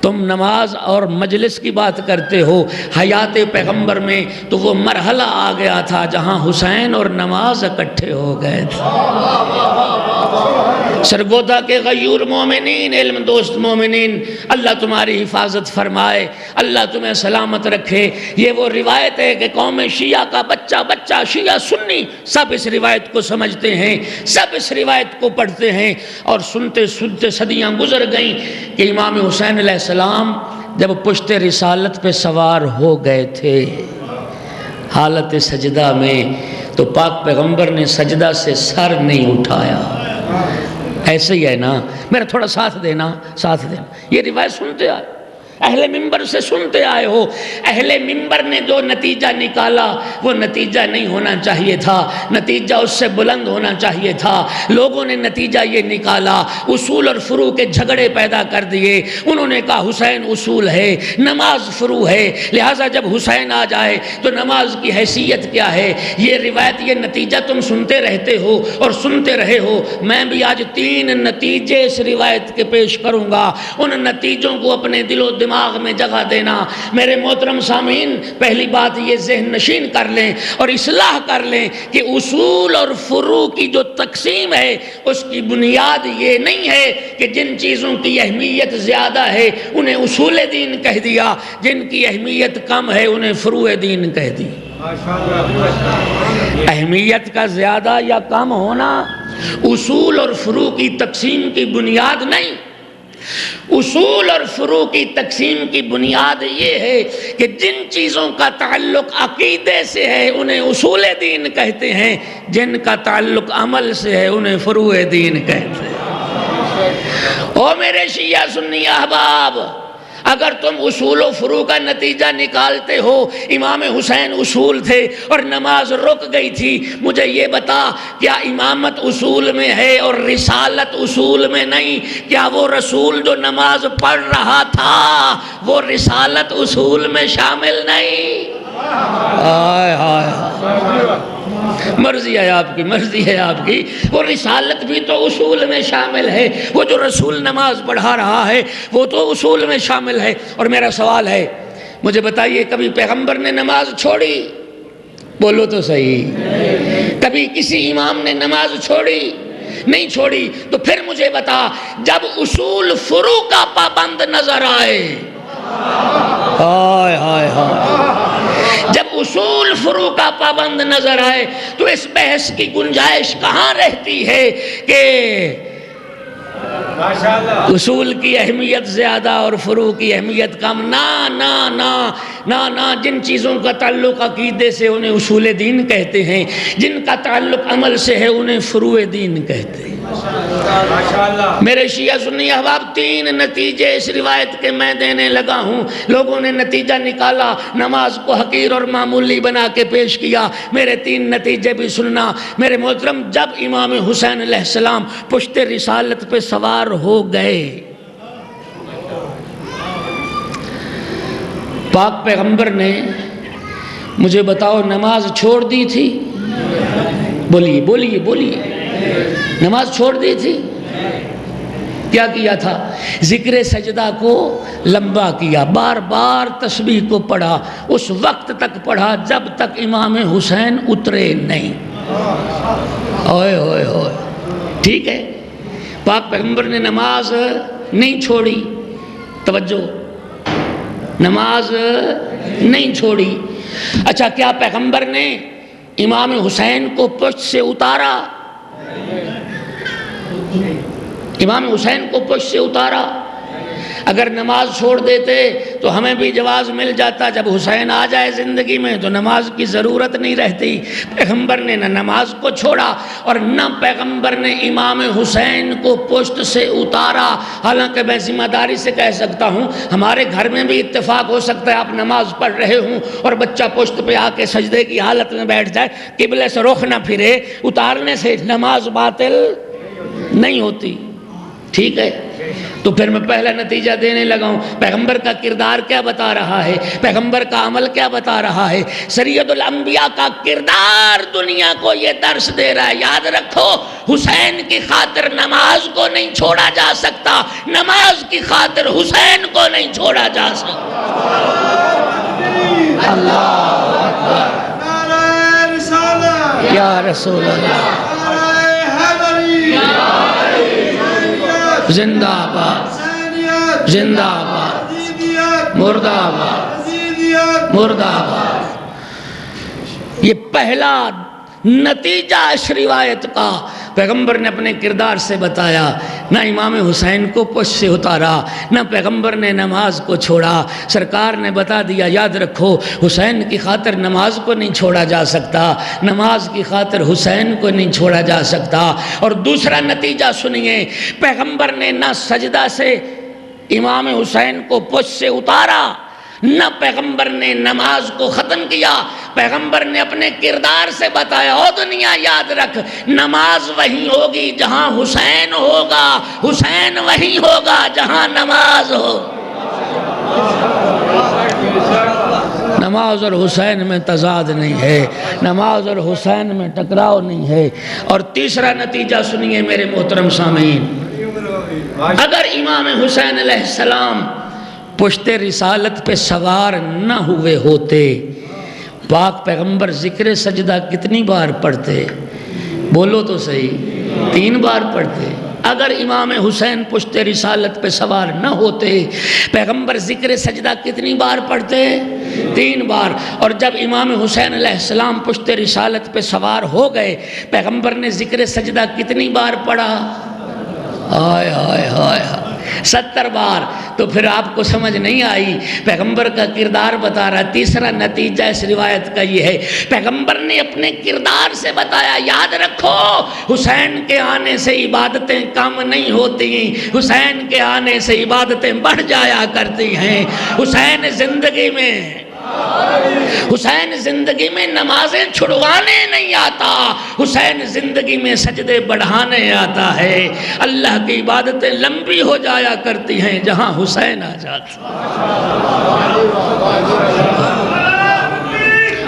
تم نماز اور مجلس کی بات کرتے ہو، حیات پیغمبر میں تو وہ مرحلہ آ گیا تھا جہاں حسین اور نماز اکٹھے ہو گئے تھے۔ سرگودا کے غیور مومنین، علم دوست مومنین، اللہ تمہاری حفاظت فرمائے، اللہ تمہیں سلامت رکھے۔ یہ وہ روایت ہے کہ قوم شیعہ کا بچہ شیعہ سنی سب اس روایت کو سمجھتے ہیں، سب اس روایت کو پڑھتے ہیں، اور سنتے سنتے صدیاں گزر گئیں کہ امام حسین علیہ السلام جب پشت رسالت پہ سوار ہو گئے تھے حالت سجدہ میں، تو پاک پیغمبر نے سجدہ سے سر نہیں اٹھایا. ایسے ہی ہے نا, میرا تھوڑا ساتھ دینا. یہ روایت سنتے آئے, اہل منبر سے سنتے آئے ہو. اہل منبر نے جو نتیجہ نکالا وہ نتیجہ نہیں ہونا چاہیے تھا, نتیجہ اس سے بلند ہونا چاہیے تھا. لوگوں نے نتیجہ یہ نکالا, اصول اور فروع کے جھگڑے پیدا کر دیے. انہوں نے کہا حسین اصول ہے, نماز فروع ہے, لہٰذا جب حسین آ جائے تو نماز کی حیثیت کیا ہے. یہ روایت, یہ نتیجہ تم سنتے رہتے ہو اور سنتے رہے ہو. میں بھی آج 3 نتیجے اس روایت کے پیش کروں گا. ان نتیجوں کو اپنے دل و دماغ میں جگہ دینا. میرے محترم سامعین, پہلی بات یہ ذہن نشین کر لیں اور اصلاح کر لیں کہ اصول اور فروع کی جو تقسیم ہے اس کی بنیاد یہ نہیں ہے کہ جن چیزوں کی اہمیت زیادہ ہے انہیں اصول دین کہہ دیا, جن کی اہمیت کم ہے انہیں فروع دین کہہ دی. اہمیت کا زیادہ یا کم ہونا اصول اور فروع کی تقسیم کی بنیاد نہیں. اصول اور فروع کی تقسیم کی بنیاد یہ ہے کہ جن چیزوں کا تعلق عقیدے سے ہے انہیں اصول دین کہتے ہیں, جن کا تعلق عمل سے ہے انہیں فروع دین کہتے ہیں. او میرے شیعہ سنی احباب, اگر تم اصول و فروع کا نتیجہ نکالتے ہو, امام حسین اصول تھے اور نماز رک گئی تھی, مجھے یہ بتا کیا امامت اصول میں ہے اور رسالت اصول میں نہیں؟ کیا وہ رسول جو نماز پڑھ رہا تھا وہ رسالت اصول میں شامل نہیں؟ آئے آئے, مرضی ہے آپ کی, مرضی ہے آپ کی. وہ رسالت بھی تو اصول میں شامل ہے. وہ جو رسول نماز پڑھا رہا ہے وہ تو اصول میں شامل ہے. اور میرا سوال ہے, مجھے بتائیے کبھی پیغمبر نے نماز چھوڑی؟ بولو تو صحیح. کبھی کسی امام نے نماز چھوڑی؟ نہیں چھوڑی. تو پھر مجھے بتا, جب اصول فروع کا پابند نظر آئے, ہائے ہائے ہائے, جب اصول فروع کا پابند نظر آئے تو اس بحث کی گنجائش کہاں رہتی ہے کہ اصول کی اہمیت زیادہ اور فروع کی اہمیت کم؟ نا نا نا نا نا, جن چیزوں کا تعلق عقیدے سے انہیں اصول دین کہتے ہیں, جن کا تعلق عمل سے ہے انہیں فروع دین کہتے ہیں. میرے شیعہ سنی احباب, 3 نتیجے اس روایت کے میں دینے لگا ہوں. لوگوں نے نتیجہ نکالا, نماز کو حقیر اور معمولی بنا کے پیش کیا. میرے 3 نتیجے بھی سننا. میرے محترم, جب امام حسین علیہ السلام پشت رسالت پہ سوار ہو گئے, پاک پیغمبر نے, مجھے بتاؤ, نماز چھوڑ دی تھی؟ بولیے بولیے بولیے, نماز چھوڑ دی تھی؟ کیا کیا تھا؟ ذکر سجدہ کو لمبا کیا, بار بار تسبیح کو پڑھا, اس وقت تک پڑھا جب تک امام حسین اترے نہیں. اوئے ہوئے ہوئے, ٹھیک ہے. پاک پیغمبر نے نماز نہیں چھوڑی, توجہ, نماز نہیں چھوڑی. اچھا, کیا پیغمبر نے امام حسین کو پشت سے اتارا؟ امام حسین کو پشت سے اتارا؟ اگر نماز چھوڑ دیتے تو ہمیں بھی جواز مل جاتا, جب حسین آ جائے زندگی میں تو نماز کی ضرورت نہیں رہتی. پیغمبر نے نہ نماز کو چھوڑا اور نہ پیغمبر نے امام حسین کو پشت سے اتارا. حالانکہ میں ذمہ داری سے کہہ سکتا ہوں, ہمارے گھر میں بھی اتفاق ہو سکتا ہے آپ نماز پڑھ رہے ہوں اور بچہ پشت پہ آ کے سجدے کی حالت میں بیٹھ جائے, قبلے سے رخ نہ پھرے, اتارنے سے نماز باطل نہیں ہوتی. ٹھیک ہے, تو پھر میں پہلا نتیجہ دینے لگا ہوں. پیغمبر کا کردار کیا بتا رہا ہے, پیغمبر کا عمل کیا بتا رہا ہے, سید الانبیاء کا کردار دنیا کو یہ درس دے رہا ہے. یاد رکھو, حسین کی خاطر نماز کو نہیں چھوڑا جا سکتا, نماز کی خاطر حسین کو نہیں چھوڑا جا سکتا. اللہ یا رسول اللہ, زندہ آباد, زندہ آباد, مردہ آباد, مردہ آباد. یہ پہلا نتیجہ اس روایت کا پیغمبر نے اپنے کردار سے بتایا. نہ امام حسین کو پشت سے اتارا، نہ پیغمبر نے نماز کو چھوڑا۔ سرکار نے بتا دیا یاد رکھو حسین کی خاطر نماز کو نہیں چھوڑا جا سکتا، نماز کی خاطر حسین کو نہیں چھوڑا جا سکتا۔ اور دوسرا نتیجہ سنیے، پیغمبر نے نہ سجدہ سے امام حسین کو پشت سے اتارا، نہ پیغمبر نے نماز کو ختم کیا۔ پیغمبر نے اپنے کردار سے بتایا، او دنیا یاد رکھ، نماز وہیں ہوگی جہاں حسین ہوگا، حسین وہیں ہوگا جہاں نماز ہو۔ نماز اور حسین میں تضاد نہیں ہے، نماز اور حسین میں ٹکراؤ نہیں ہے۔ اور تیسرا نتیجہ سنیے میرے محترم سامعین، اگر امام حسین علیہ السلام پشت رسالت پہ سوار نہ ہوئے ہوتے، پاک پیغمبر ذکر سجدہ کتنی بار پڑھتے؟ بولو تو صحیح، 3 بار پڑھتے۔ اگر امام حسین پشت رسالت پہ سوار نہ ہوتے، پیغمبر ذکر سجدہ کتنی بار پڑھتے؟ 3 بار۔ اور جب امام حسین علیہ السلام پشت رسالت پہ سوار ہو گئے، پیغمبر نے ذکر سجدہ کتنی بار پڑھا؟ ہائے ہائے ہائے ہائے 70 بار۔ تو پھر آپ کو سمجھ نہیں آئی، پیغمبر کا کردار بتا رہا۔ تیسرا نتیجہ اس روایت کا یہ ہے، پیغمبر نے اپنے کردار سے بتایا یاد رکھو حسین کے آنے سے عبادتیں کم نہیں ہوتی، حسین کے آنے سے عبادتیں بڑھ جایا کرتی ہیں۔ حسین زندگی میں نمازیں چھڑوانے نہیں آتا، حسین زندگی میں سجدے بڑھانے آتا ہے۔ اللہ کی عبادتیں لمبی ہو جایا کرتی ہیں جہاں حسین آ جاتا۔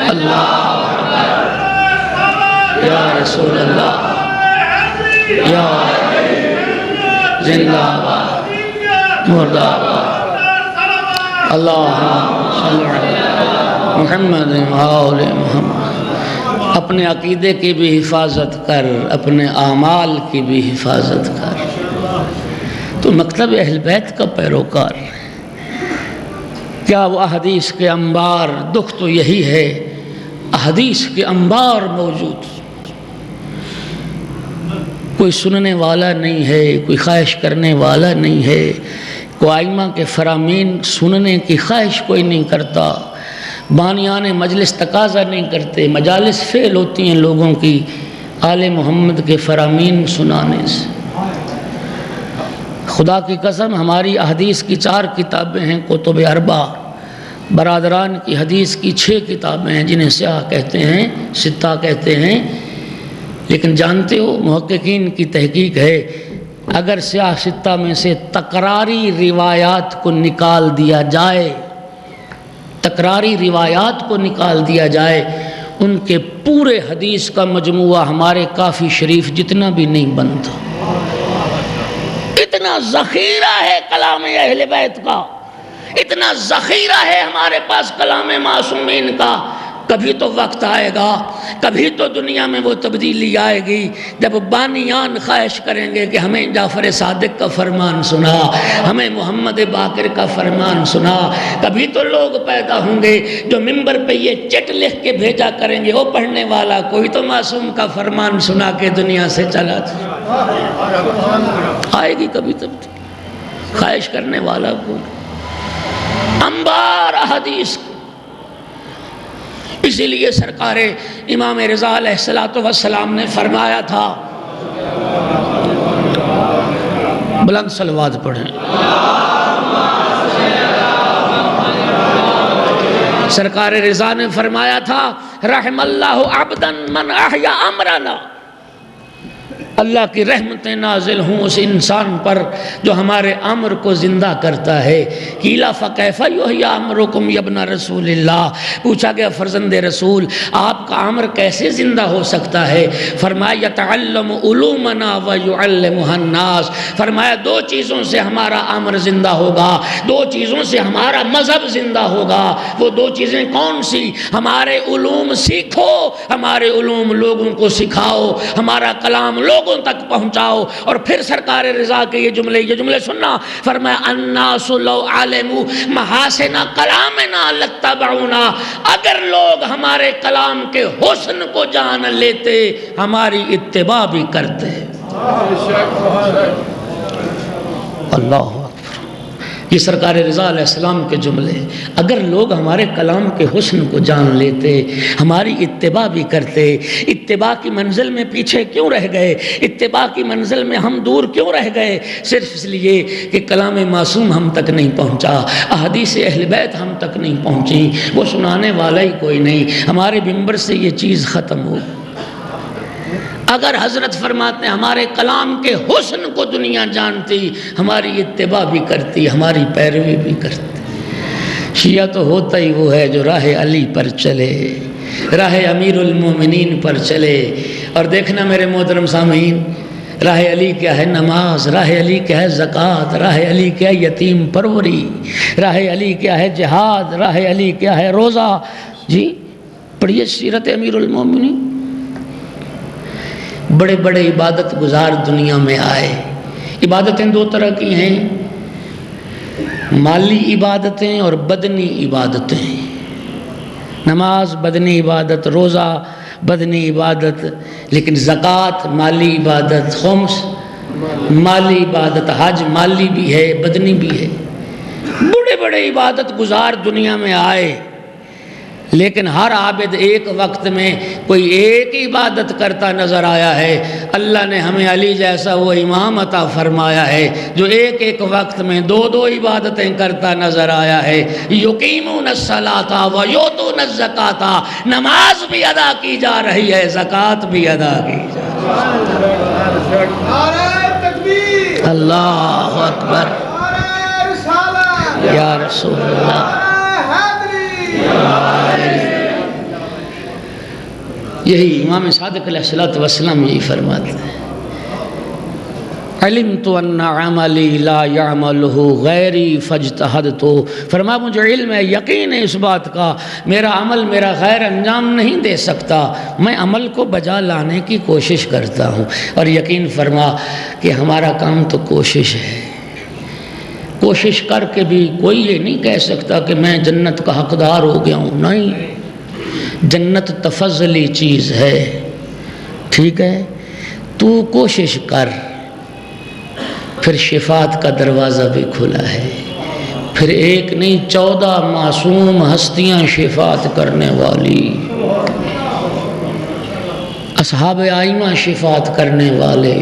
اللہ یا رسول اللہ، یا زندہ باد مردہ باد، اللہم صلی علی محمد آل محمد۔ اپنے عقیدے کی بھی حفاظت کر، اپنے اعمال کی بھی حفاظت کر۔ تو مکتب اہل بیت کا پیروکار کیا وہ احادیث کے انبار؟ دکھ تو یہی ہے احادیث کے انبار موجود، کوئی سننے والا نہیں ہے، کوئی خواہش کرنے والا نہیں ہے، کوئی ائمہ کے فرامین سننے کی خواہش کوئی نہیں کرتا، بانیان مجلس تقاضا نہیں کرتے، مجالس فیل ہوتی ہیں لوگوں کی آل محمد کے فرامین سنانے سے۔ خدا کی قسم ہماری احادیث کی 4 کتابیں ہیں، کتب اربع، برادران کی حدیث کی 6 کتابیں ہیں جنہیں سیاہ کہتے ہیں، ستہ کہتے ہیں۔ لیکن جانتے ہو محققین کی تحقیق ہے، اگر سیاہ ستہ میں سے تکراری روایات کو نکال دیا جائے، تکراری روایات کو نکال دیا جائے، ان کے پورے حدیث کا مجموعہ ہمارے کافی شریف جتنا بھی نہیں بنتا۔ اتنا ذخیرہ ہے کلام اہل بیت کا، اتنا ذخیرہ ہے ہمارے پاس کلام معصومین کا۔ کبھی تو وقت آئے گا، کبھی تو دنیا میں وہ تبدیلی آئے گی جب بانیان خواہش کریں گے کہ ہمیں جعفر صادق کا فرمان سنا، ہمیں محمد باقر کا فرمان سنا۔ کبھی تو لوگ پیدا ہوں گے جو منبر پہ یہ چٹ لکھ کے بھیجا کریں گے، وہ پڑھنے والا کوئی تو معصوم کا فرمان سنا کے دنیا سے چلا جائے۔ آئے گی کبھی تبدیلی، خواہش کرنے والا کوئی۔ انبار احادیث، اسی لیے سرکار امام رضا علیہ السلام نے فرمایا تھا، بلند صلوات پڑھیں، سرکار رضا نے فرمایا تھا رحم اللہ عبدا من احیا امرنا، اللہ کی رحمتیں نازل ہوں اس انسان پر جو ہمارے امر کو زندہ کرتا ہے۔ قیل فکیف یحیی امرکم یا ابن رسول اللہ، پوچھا گیا فرزند رسول آپ کا امر کیسے زندہ ہو سکتا ہے؟ فرمایا یتعلم علومنا ویعلمها الناس، فرمایا 2 چیزوں سے ہمارا امر زندہ ہوگا، 2 چیزوں سے ہمارا مذہب زندہ ہوگا۔ وہ 2 چیزیں کون سی؟ ہمارے علوم سیکھو، ہمارے علوم لوگوں کو سکھاؤ، ہمارا کلام لوگوں تک پہنچاؤ۔ اور پھر سرکار رضا کے یہ جملے سننا، فرمایا الناس لو علموا محاسن کلامنا لاتبعونا، اگر لوگ ہمارے کلام کے حسن کو جان لیتے ہماری اتباع بھی کرتے۔ اللہ اکبر، یہ سرکار رضا علیہ السلام کے جملے۔ اگر لوگ ہمارے کلام کے حسن کو جان لیتے، ہماری اتباع بھی کرتے، اتباع کی منزل میں پیچھے کیوں رہ گئے، اتباع کی منزل میں ہم دور کیوں رہ گئے؟ صرف اس لیے کہ کلام معصوم ہم تک نہیں پہنچا، احادیث اہل بیت ہم تک نہیں پہنچی، وہ سنانے والا ہی کوئی نہیں۔ ہمارے ممبر سے یہ چیز ختم ہو۔ اگر حضرت فرماتے ہیں ہمارے کلام کے حسن کو دنیا جانتی، ہماری اتباع بھی کرتی، ہماری پیروی بھی کرتی۔ شیعہ تو ہوتا ہی وہ ہے جو راہ علی پر چلے، راہ امیر المومنین پر چلے۔ اور دیکھنا میرے محترم سامعین، راہ علی کیا ہے؟ نماز۔ راہ علی کیا ہے؟ زکوٰۃ۔ راہ علی کیا ہے؟ یتیم پروری۔ راہ علی کیا ہے؟ جہاد۔ راہ علی کیا ہے؟ روزہ۔ جی پڑھیے سیرت امیر المومنین۔ بڑے بڑے عبادت گزار دنیا میں آئے۔ عبادتیں دو طرح کی ہیں، مالی عبادتیں اور بدنی عبادتیں۔ نماز بدنی عبادت، روزہ بدنی عبادت، لیکن زکوٰۃ مالی عبادت، خمس مالی عبادت، حج مالی بھی ہے بدنی بھی ہے۔ بڑے بڑے عبادت گزار دنیا میں آئے، لیکن ہر عابد ایک وقت میں کوئی ایک عبادت کرتا نظر آیا ہے۔ اللہ نے ہمیں علی جیسا وہ امام عطا فرمایا ہے جو ایک ایک وقت میں دو دو عبادتیں کرتا نظر آیا ہے۔ یقیمون الصلاۃ و یؤتون الزکاۃ، نماز بھی ادا کی جا رہی ہے، زکوٰۃ بھی ادا کی جا رہی ہے۔ اللہ اکبر، یا رسول اللہ۔ یہی امام صادق علیہ السلام یہی فرماتے ہیں، علمت ان عملی لا یعملہ غیری فاجتہدت۔ فرما مجھے علم ہے، یقین ہے اس بات کا، میرا عمل میرا غیر انجام نہیں دے سکتا، میں عمل کو بجا لانے کی کوشش کرتا ہوں۔ اور یقین فرما کہ ہمارا کام تو کوشش ہے، کوشش کر کے بھی کوئی یہ نہیں کہہ سکتا کہ میں جنت کا حقدار ہو گیا ہوں۔ نہیں، جنت تفضلی چیز ہے، ٹھیک ہے؟ تو کوشش کر، پھر شفاعت کا دروازہ بھی کھلا ہے، پھر ایک نہیں 14 معصوم ہستیاں شفاعت کرنے والی، اصحاب ائمہ شفاعت کرنے والے،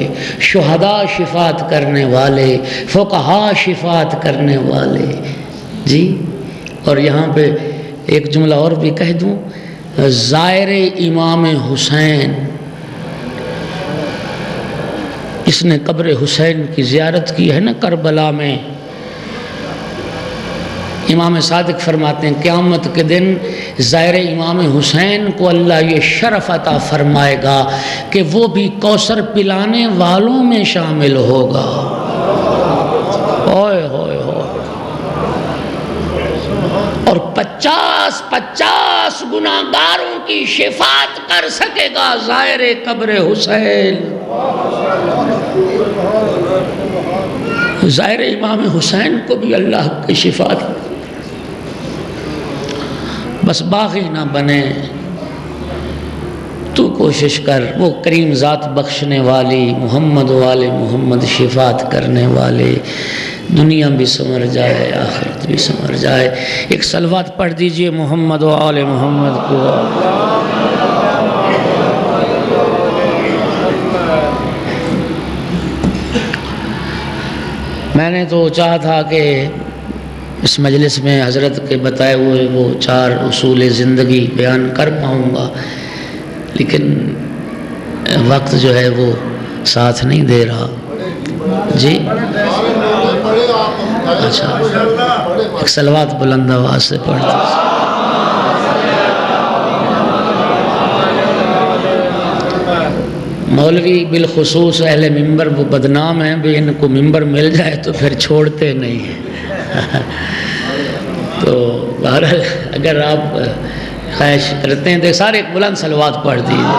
شہداء شفاعت کرنے والے، فقہاء شفاعت کرنے والے۔ جی اور یہاں پہ ایک جملہ اور بھی کہہ دوں، زائر امام حسین، اس نے قبر حسین کی زیارت کی ہے نا کربلا میں، امام صادق فرماتے ہیں قیامت کے دن زائر امام حسین کو اللہ یہ شرف عطا فرمائے گا کہ وہ بھی کوثر پلانے والوں میں شامل ہوگا۔ اوئے ہوئے ہوئے، اور 50 گناہگاروں کی شفاعت کر سکے گا زائر قبر حسین۔ زائر امام حسین کو بھی اللہ کی شفاعت۔ بس باغی نہ بنے، تو کوشش کر، وہ کریم ذات بخشنے والی محمد والے محمد شفاعت کرنے والے، دنیا بھی سنور جائے آخرت بھی سنور جائے۔ ایک صلوات پڑھ دیجئے محمد و آل محمد کو۔ میں نے تو چاہا تھا کہ اس مجلس میں حضرت کے بتائے ہوئے وہ 4 اصول زندگی بیان کر پاؤں گا، لیکن وقت جو ہے وہ ساتھ نہیں دے رہا۔ جی اچھا، ایک صلوات بلند آواز سے پڑھ دیجیے۔ مولوی بالخصوص اہل ممبر وہ بدنام ہیں بھی، ان کو ممبر مل جائے تو پھر چھوڑتے نہیں ہیں۔ تو بہرحال اگر آپ خواہش کرتے ہیں تو سارے ایک بلند صلوات پڑھ دیجیے۔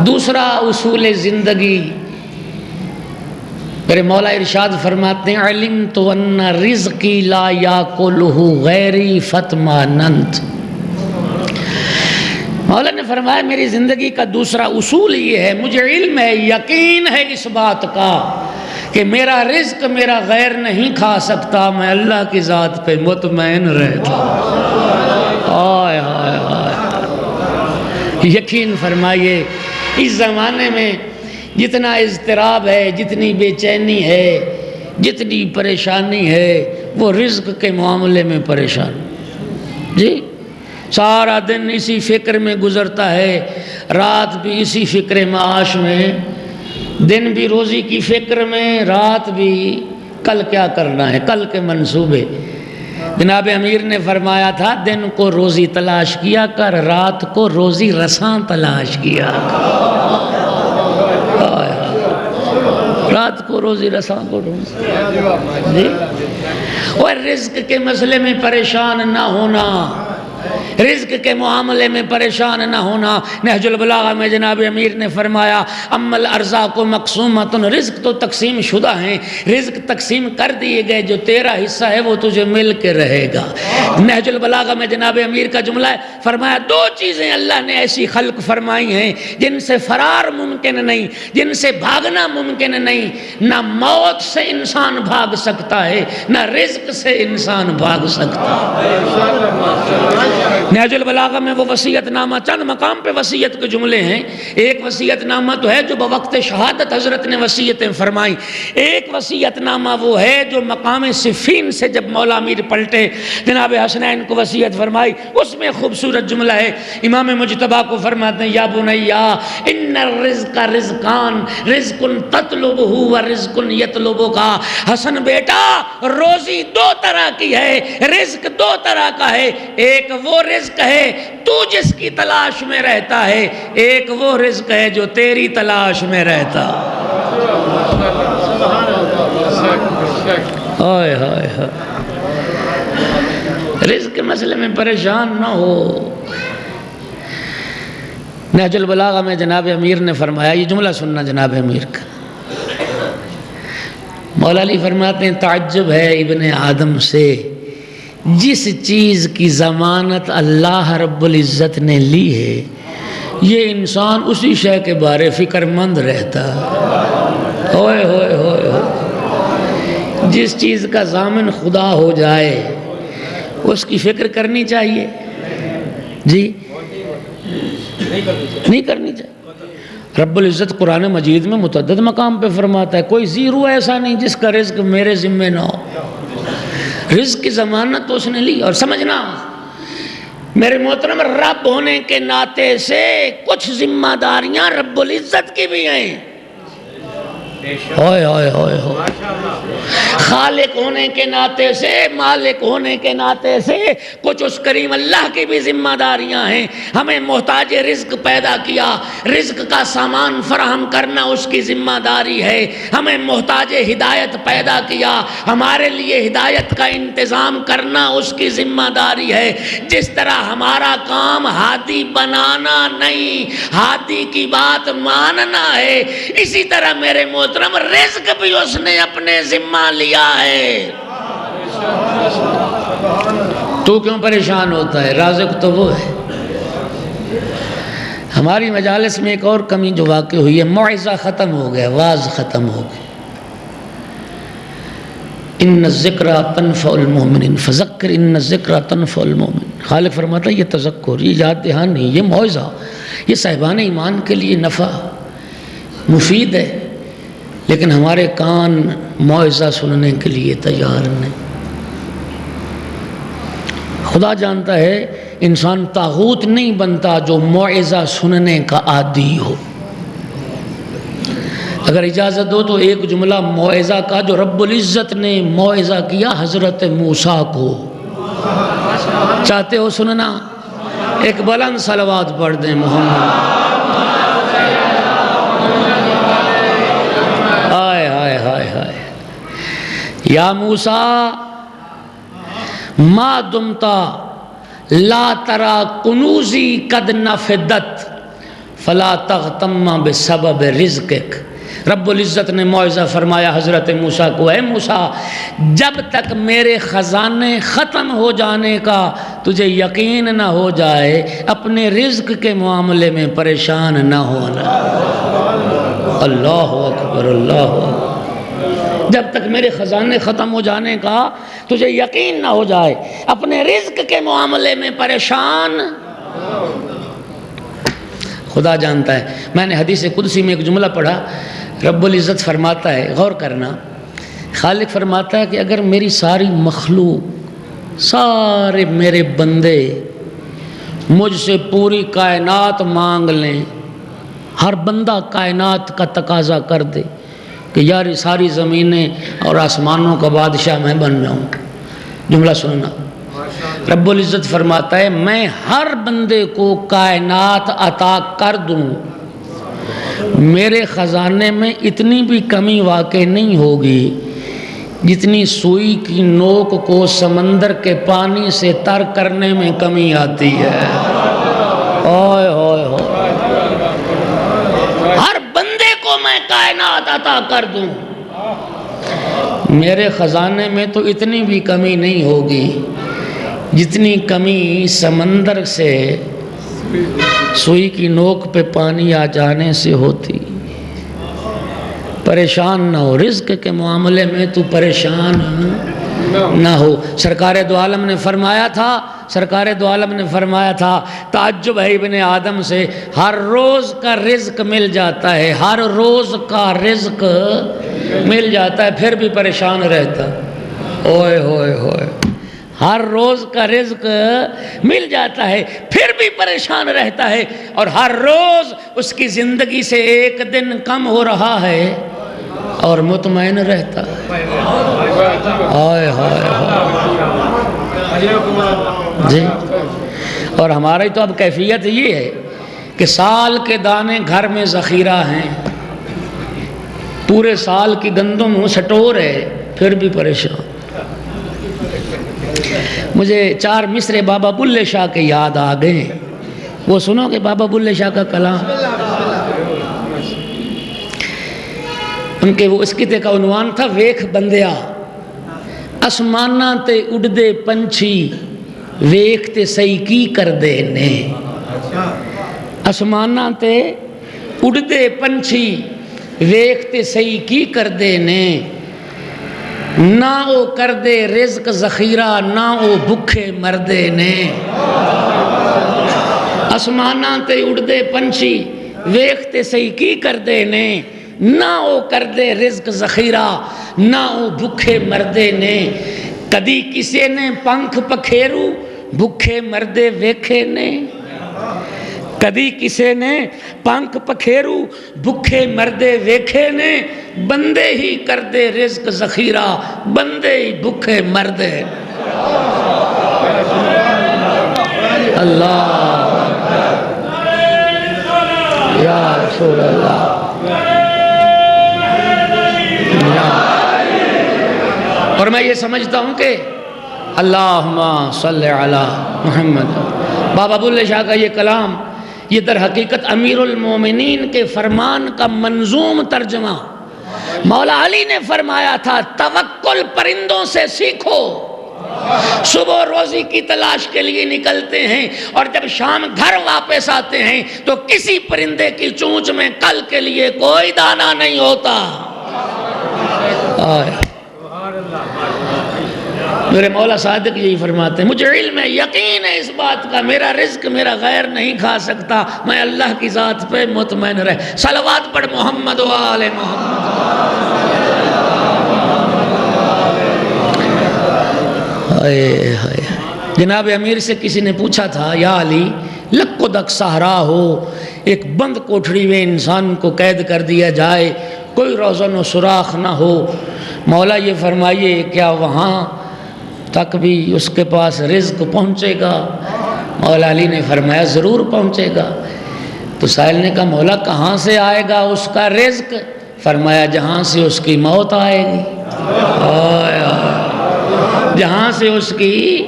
دوسرا اصول زندگی، میرے مولا ارشاد فرماتے ہیں علمت ان رزقی لا یاکلہ غیری فاطماننت۔ مولا نے فرمایا میری زندگی کا دوسرا اصول یہ ہے، مجھے علم ہے، یقین ہے اس بات کا کہ میرا رزق میرا غیر نہیں کھا سکتا، میں اللہ کی ذات پہ مطمئن رہتا۔ آئے آئے آئے، یقین فرمائیے اس زمانے میں جتنا اضطراب ہے، جتنی بے چینی ہے، جتنی پریشانی ہے، وہ رزق کے معاملے میں پریشان۔ جی سارا دن اسی فکر میں گزرتا ہے، رات بھی اسی فکر معاش میں، دن بھی روزی کی فکر میں، رات بھی کل کیا کرنا ہے، کل کے منصوبے۔ جناب امیر نے فرمایا تھا دن کو روزی تلاش کیا کر، رات کو روزی رساں تلاش کیا کر۔ رات کو روزی رساں کو ڈھونڈ جی۔ اور رزق کے مسئلے میں پریشان نہ ہونا، رزق کے معاملے میں پریشان نہ ہونا۔ نہج البلاغہ میں جناب امیر نے فرمایا اما الارزاق مقسومۃ، رزق تو تقسیم شدہ ہیں، رزق تقسیم کر دیے گئے، جو تیرا حصہ ہے وہ تجھے مل کے رہے گا۔ نہج البلاغہ میں جناب امیر کا جملہ ہے، فرمایا دو چیزیں اللہ نے ایسی خلق فرمائی ہیں جن سے فرار ممکن نہیں، جن سے بھاگنا ممکن نہیں۔ نہ موت سے انسان بھاگ سکتا ہے، نہ رزق سے انسان بھاگ سکتا ہے۔ نہج البلاغہ میں وہ وصیت نامہ، چند مقام پہ وصیت کے جملے ہیں۔ ایک وصیت نامہ تو ہے جو بوقت شہادت حضرت نے وصیتیں فرمائیں، ایک وصیت نامہ وہ ہے جو مقام صفین سے جب مولا امیر پلٹے جناب حسنین کو وصیت فرمائی، اس میں خوبصورت جملہ ہے۔ امام مجتبیٰ کو فرماتے ہیں یا بنیا ان الرزق رزقان، رزق تطلبہ و رزق یطلبک۔ حسن بیٹا روزی دو طرح کی ہے، رزق دو طرح کا ہے، ایک وہ رزق ہے تو جس کی تلاش میں رہتا ہے، ایک وہ رزق ہے جو تیری تلاش میں رہتا۔ ہائے ہائے ہائے، رزق کے مسئلے میں پریشان نہ ہو۔ نہج البلاغہ میں جناب امیر نے فرمایا، یہ جملہ سننا جناب امیر کا، مولا علی فرماتے ہیں تعجب ہے ابن آدم سے جس چیز کی ضمانت اللہ رب العزت نے لی ہے، یہ انسان اسی شے کے بارے فکر مند رہتا۔ ہوئے ہوئے ہوئے ہوئے، جس چیز کا ضامن خدا ہو جائے اس کی فکر کرنی چاہیے جی، نہیں کرنی چاہیے۔ رب العزت قرآن مجید میں متعدد مقام پہ فرماتا ہے کوئی زیرو ایسا نہیں جس کا رزق میرے ذمہ نہ ہو۔ رزق کی ضمانت تو اس نے لی، اور سمجھنا میرے محترم رب ہونے کے ناطے سے کچھ ذمہ داریاں رب العزت کی بھی ہیں۔ ہوئے ہوئے ہوئے ہوئے، خالق ہونے کے ناطے سے، مالک ہونے کے ناطے سے کچھ اس کریم اللہ کی بھی ذمہ داریاں ہیں۔ ہمیں محتاج رزق پیدا کیا، رزق کا سامان فراہم کرنا اس کی ذمہ داری ہے۔ ہمیں محتاج ہدایت پیدا کیا، ہمارے لیے ہدایت کا انتظام کرنا اس کی ذمہ داری ہے۔ جس طرح ہمارا کام ہادی بنانا نہیں، ہادی کی بات ماننا ہے، اسی طرح میرے محترم رزق بھی اس نے اپنے ذمہ لیا ہے۔ تو کیوں پریشان ہوتا ہے؟ رازق تو وہ ہے۔ ہماری مجالس میں ایک اور کمی جو واقع ہوئی ہے، موعظہ ختم ہو گیا، واعظ ختم ہو گیا۔ ان الذکر تنفع المؤمنین فذکر ان الذکر تنفع المؤمنین۔ خالق فرماتا ہے یہ تذکر، یہ یاد دہان نہیں، یہ موعظہ، یہ صاحبان ایمان کے لیے نفع مفید ہے، لیکن ہمارے کان موعظہ سننے کے لیے تیار نہیں۔ خدا جانتا ہے انسان طاغوت نہیں بنتا جو موعظہ سننے کا عادی ہو۔ اگر اجازت دو تو ایک جملہ موعظہ کا جو رب العزت نے موعظہ کیا حضرت موسیٰ کو، چاہتے ہو سننا؟ ایک بلند صلوات پڑھ دیں محمد۔ یا موسیٰ ما دمتا لا ترا کنوزی قد نفدت فلا تغتم بسبب رزقک رب العزت نے موعظہ فرمایا حضرت موسیٰ کو، اے موسیٰ جب تک میرے خزانے ختم ہو جانے کا تجھے یقین نہ ہو جائے اپنے رزق کے معاملے میں پریشان نہ ہونا۔ اللہ اکبر، اللہ اکبر۔ جب تک میرے خزانے ختم ہو جانے کا تجھے یقین نہ ہو جائے اپنے رزق کے معاملے میں پریشان۔ خدا جانتا ہے، میں نے حدیث قدسی میں ایک جملہ پڑھا، رب العزت فرماتا ہے، غور کرنا، خالق فرماتا ہے کہ اگر میری ساری مخلوق، سارے میرے بندے مجھ سے پوری کائنات مانگ لیں، ہر بندہ کائنات کا تقاضا کر دے کہ یار یہ ساری زمینیں اور آسمانوں کا بادشاہ میں بن جاؤں، جملہ سننا، رب العزت فرماتا ہے میں ہر بندے کو کائنات عطا کر دوں، میرے خزانے میں اتنی بھی کمی واقع نہیں ہوگی جتنی سوئی کی نوک کو سمندر کے پانی سے تر کرنے میں کمی آتی ہے۔ اوئے ہوئے ہوئے، ہر بندے کو میں کائنات عطا کر دوں، میرے خزانے میں تو اتنی بھی کمی نہیں ہوگی جتنی کمی سمندر سے سوئی کی نوک پہ پانی آ جانے سے ہوتی۔ پریشان نہ ہو، رزق کے معاملے میں تو پریشان نہ ہو۔ سرکار دو عالم نے فرمایا تھا تعجب ہے ابن آدم سے، ہر روز کا رزق مل جاتا ہے، ہر روز کا رزق مل جاتا ہے پھر بھی پریشان رہتا۔ اوئے ہوئے ہوئے، ہر روز کا رزق مل جاتا ہے پھر بھی پریشان رہتا ہے، اور ہر روز اس کی زندگی سے ایک دن کم ہو رہا ہے اور مطمئن رہتا ہے۔ ہائے ہائے جی، اور ہماری تو اب کیفیت یہ ہے کہ سال کے دانے گھر میں ذخیرہ ہیں، پورے سال کی گندم سٹور ہے پھر بھی پریشان۔ مجھے 4 مصرے بابا بلے شاہ کے یاد آ گئے، وہ سنو کہ بابا بلے شاہ کا کلام، ان کے وہ اس قطعے کا عنوان تھا ویکھ بندیا، آسماناں تے اڑدے پنچھی ویکھ تے سہی کی کردے نے۔ آسماناں تے اڑدے پنچھی ویکھ تے سہی کی کردے نے، نہ او کردے رزق ذخیرہ نہ او بھکھے مردے نے۔ آسماناں تے اڑدے پنچھی ویکھ تے سہی کی کردے نے، نہ او کردے رزق ذخیرہ نہ او بھکھے مردے نے۔ کدی کسے نے پنکھ پکھیرو بھکھے مردے ویکھے نے، کدی کسے نے پنکھ پکھیرو بھکھے مردے ویکھے نے، بندے ہی کردے رزق ذخیرہ بندے ہی بھکھے مردے۔ اللہ یا رسول اللہ، اور میں یہ سمجھتا ہوں کہ اللہم صلی علی محمد، بابا بلے شاہ کا یہ کلام، یہ در حقیقت امیر المومنین کے فرمان کا منظوم ترجمہ۔ مولا علی نے فرمایا تھا توکل پرندوں سے سیکھو، صبح روزی کی تلاش کے لیے نکلتے ہیں اور جب شام گھر واپس آتے ہیں تو کسی پرندے کی چونچ میں کل کے لیے کوئی دانہ نہیں ہوتا۔ میرے مولا صادق یہی فرماتے ہیں مجھے علم ہے، یقین ہے اس بات کا، میرا رزق میرا غیر نہیں کھا سکتا، میں اللہ کی ذات پہ مطمئن رہ۔ صلوات پڑھ محمد و آل محمد۔ جناب امیر سے کسی نے پوچھا تھا یا علی لکو دک صحرا ہو، ایک بند کوٹھڑی میں انسان کو قید کر دیا جائے، کوئی روزن و سوراخ نہ ہو، مولا یہ فرمائیے کیا وہاں تک بھی اس کے پاس رزق پہنچے گا؟ مولا علی نے فرمایا ضرور پہنچے گا۔ تو سائل نے کہا مولا کہاں سے آئے گا اس کا رزق؟ فرمایا جہاں سے اس کی موت آئے گی۔ جہاں سے اس کی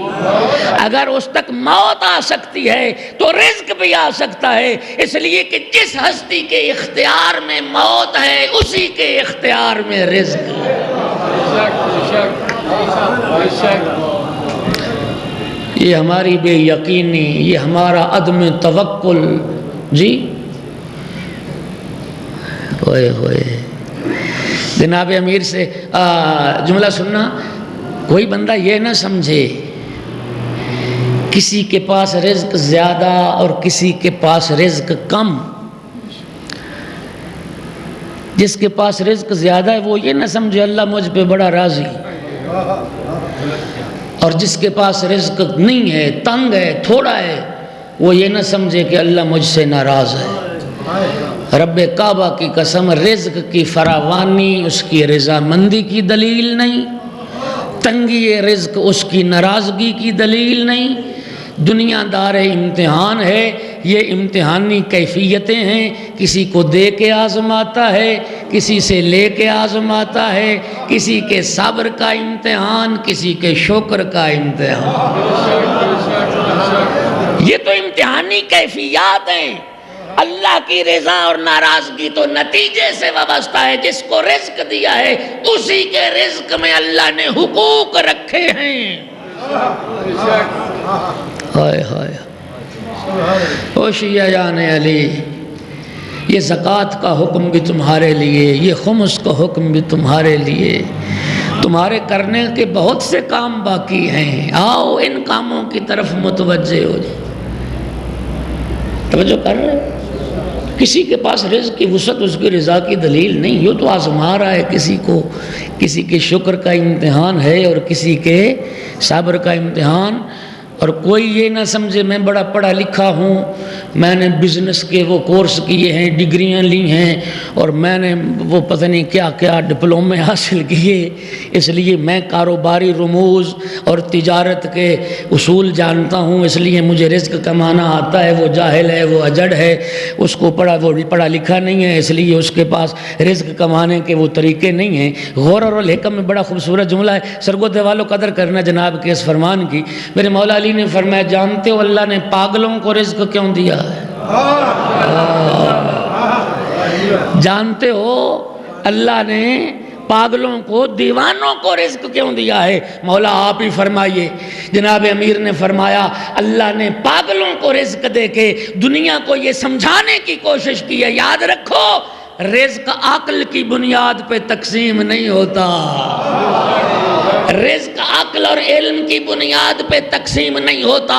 اگر اس تک موت آ سکتی ہے تو رزق بھی آ سکتا ہے، اس لیے کہ جس ہستی کے اختیار میں موت ہے اسی کے اختیار میں رزق ہے۔ یہ ہماری بے یقینی، یہ ہمارا عدم توکل، جی ہوئے ہوئے جناب امیر سے جملہ سننا، کوئی بندہ یہ نہ سمجھے کسی کے پاس رزق زیادہ اور کسی کے پاس رزق کم۔ جس کے پاس رزق زیادہ ہے وہ یہ نہ سمجھے اللہ مجھ پہ بڑا راضی، اور جس کے پاس رزق نہیں ہے، تنگ ہے، تھوڑا ہے، وہ یہ نہ سمجھے کہ اللہ مجھ سے ناراض ہے۔ رب کعبہ کی قسم، رزق کی فراوانی اس کی رضامندی کی دلیل نہیں، تنگی رزق اس کی ناراضگی کی دلیل نہیں۔ دنیا دار امتحان ہے، یہ امتحانی کیفیتیں ہیں، کسی کو دے کے آزماتا ہے، کسی سے لے کے آزماتا ہے، کسی کے صبر کا امتحان، کسی کے شکر کا امتحان۔ یہ تو امتحانی کیفیات ہیں۔ اللہ کی رضا اور ناراضگی تو نتیجے سے وابستہ ہے۔ جس کو رزق دیا ہے اسی کے رزق میں اللہ نے حقوق رکھے ہیں۔ ہائے ہائے ہوشیہ جان علی، یہ زکوٰۃ کا حکم بھی تمہارے لیے، یہ خمس کا حکم بھی تمہارے لیے۔ تمہارے کرنے کے بہت سے کام باقی ہیں، آؤ ان کاموں کی طرف متوجہ ہو جائے۔ توجہ کر رہے ہیں؟ کسی کے پاس رزق کی وسعت اس کی رضا کی دلیل نہیں، یہ تو آزما رہا ہے کسی کو، کسی کے شکر کا امتحان ہے اور کسی کے صبر کا امتحان۔ اور کوئی یہ نہ سمجھے میں بڑا پڑھا لکھا ہوں، میں نے بزنس کے وہ کورس کیے ہیں، ڈگریاں لی ہیں، اور میں نے وہ پتہ نہیں کیا کیا ڈپلومے حاصل کیے، اس لیے میں کاروباری رموز اور تجارت کے اصول جانتا ہوں، اس لیے مجھے رزق کمانا آتا ہے۔ وہ جاہل ہے، وہ اجڑ ہے، اس کو وہ پڑھا لکھا نہیں ہے، اس لیے اس کے پاس رزق کمانے کے وہ طریقے نہیں ہیں۔ غور اور الحکم میں بڑا خوبصورت جملہ ہے، سرگودے والوں قدر کرنا جناب کے اس فرمان کی۔ میرے مولا علی نے فرمایا، جانتے ہو اللہ نے پاگلوں کو رزق کیوں دیا ہے؟ جانتے ہو اللہ نے پاگلوں کو، دیوانوں کو رزق کیوں دیا ہے؟ مولا آپ ہی فرمائیے۔ جناب امیر نے فرمایا اللہ نے پاگلوں کو رزق دے کے دنیا کو یہ سمجھانے کی کوشش کی ہے، یاد رکھو رزق عقل کی بنیاد پہ تقسیم نہیں ہوتا، رزق عقل اور علم کی بنیاد پہ تقسیم نہیں ہوتا۔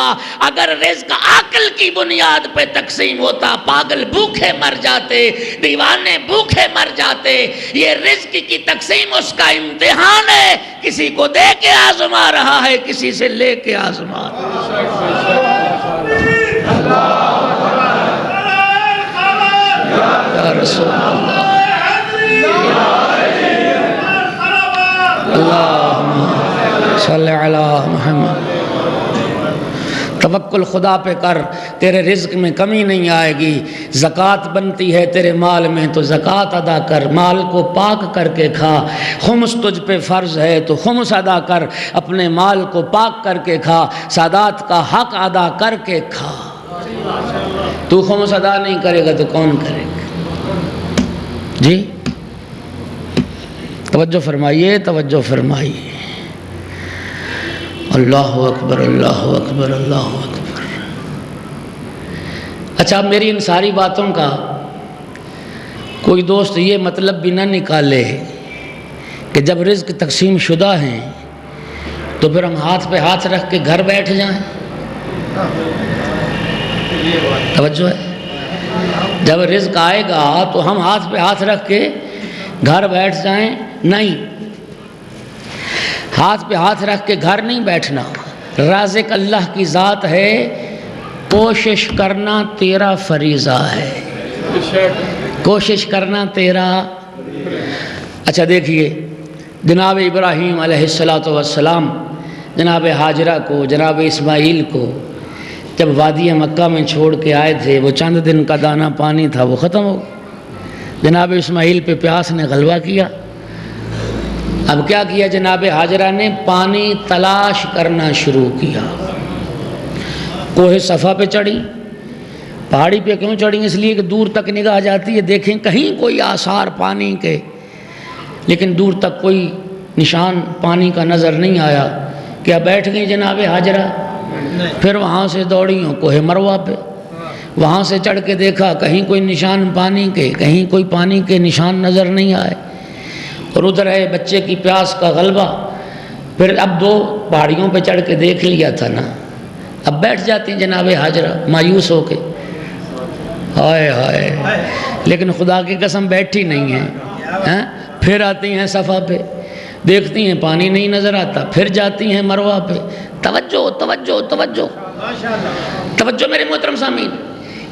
اگر رزق عقل کی بنیاد پہ تقسیم ہوتا پاگل بھوکے مر جاتے، دیوانے بھوکے مر جاتے۔ یہ رزق کی تقسیم اس کا امتحان ہے، کسی کو دے کے آزما رہا ہے، کسی سے لے کے آزما رہا ہے۔ یا رسول اللہ، اللہم صلی علی محمد۔ توکل خدا پہ کر، تیرے رزق میں کمی نہیں آئے گی۔ زکوٰۃ بنتی ہے تیرے مال میں تو زکوٰۃ ادا کر، مال کو پاک کر کے کھا۔ خمس تجھ پہ فرض ہے تو خمس ادا کر، اپنے مال کو پاک کر کے کھا، سادات کا حق ادا کر کے کھا۔ تو خمس ادا نہیں کرے گا تو کون کرے گا؟ جی توجہ فرمائیے، توجہ فرمائیے۔ اللہ اکبر، اللہ اکبر، اللہ اکبر۔ اچھا، میری ان ساری باتوں کا کوئی دوست یہ مطلب بھی نہ نکالے کہ جب رزق تقسیم شدہ ہیں تو پھر ہم ہاتھ پہ ہاتھ رکھ کے گھر بیٹھ جائیں۔ توجہ ہے؟ جب رزق آئے گا تو ہم ہاتھ پہ ہاتھ رکھ کے گھر بیٹھ جائیں؟ نہیں، ہاتھ پہ ہاتھ رکھ کے گھر نہیں بیٹھنا۔ رازق اللہ کی ذات ہے، کوشش کرنا تیرا فریضہ ہے، کوشش کرنا تیرا۔ اچھا دیکھیے، جناب ابراہیم علیہ السلام جناب حاجرہ کو، جناب اسماعیل کو جب وادی مکہ میں چھوڑ کے آئے تھے، وہ چند دن کا دانہ پانی تھا، وہ ختم ہو گیا۔ جناب اسماعیل پہ پیاس نے غلبہ کیا، اب کیا کیا جناب حاجرہ نے؟ پانی تلاش کرنا شروع کیا۔ کوہ صفا پہ چڑھی۔ پہاڑی پہ کیوں چڑھی؟ اس لیے کہ دور تک نگاہ جاتی ہے، دیکھیں کہیں کوئی آثار پانی کے، لیکن دور تک کوئی نشان پانی کا نظر نہیں آیا۔ کیا بیٹھ گئی جناب حاجرہ؟ پھر وہاں سے دوڑی ہوں کوہ مروہ پہ، وہاں سے چڑھ کے دیکھا کہیں کوئی نشان پانی کے، کہیں کوئی پانی کے نشان نظر نہیں آئے، اور ادھر ہے بچے کی پیاس کا غلبہ۔ پھر اب 2 پہاڑیوں پہ چڑھ کے دیکھ لیا تھا نا، اب بیٹھ جاتی جناب حاجرہ مایوس ہو کے، ہائے ہائے، لیکن خدا کی قسم بیٹھی نہیں ہیں۔ پھر آتی ہیں صفا پہ، دیکھتی ہیں پانی نہیں نظر آتا، پھر جاتی ہیں مروہ پہ۔ توجہ توجہ توجہ توجہ میرے محترم سامعین،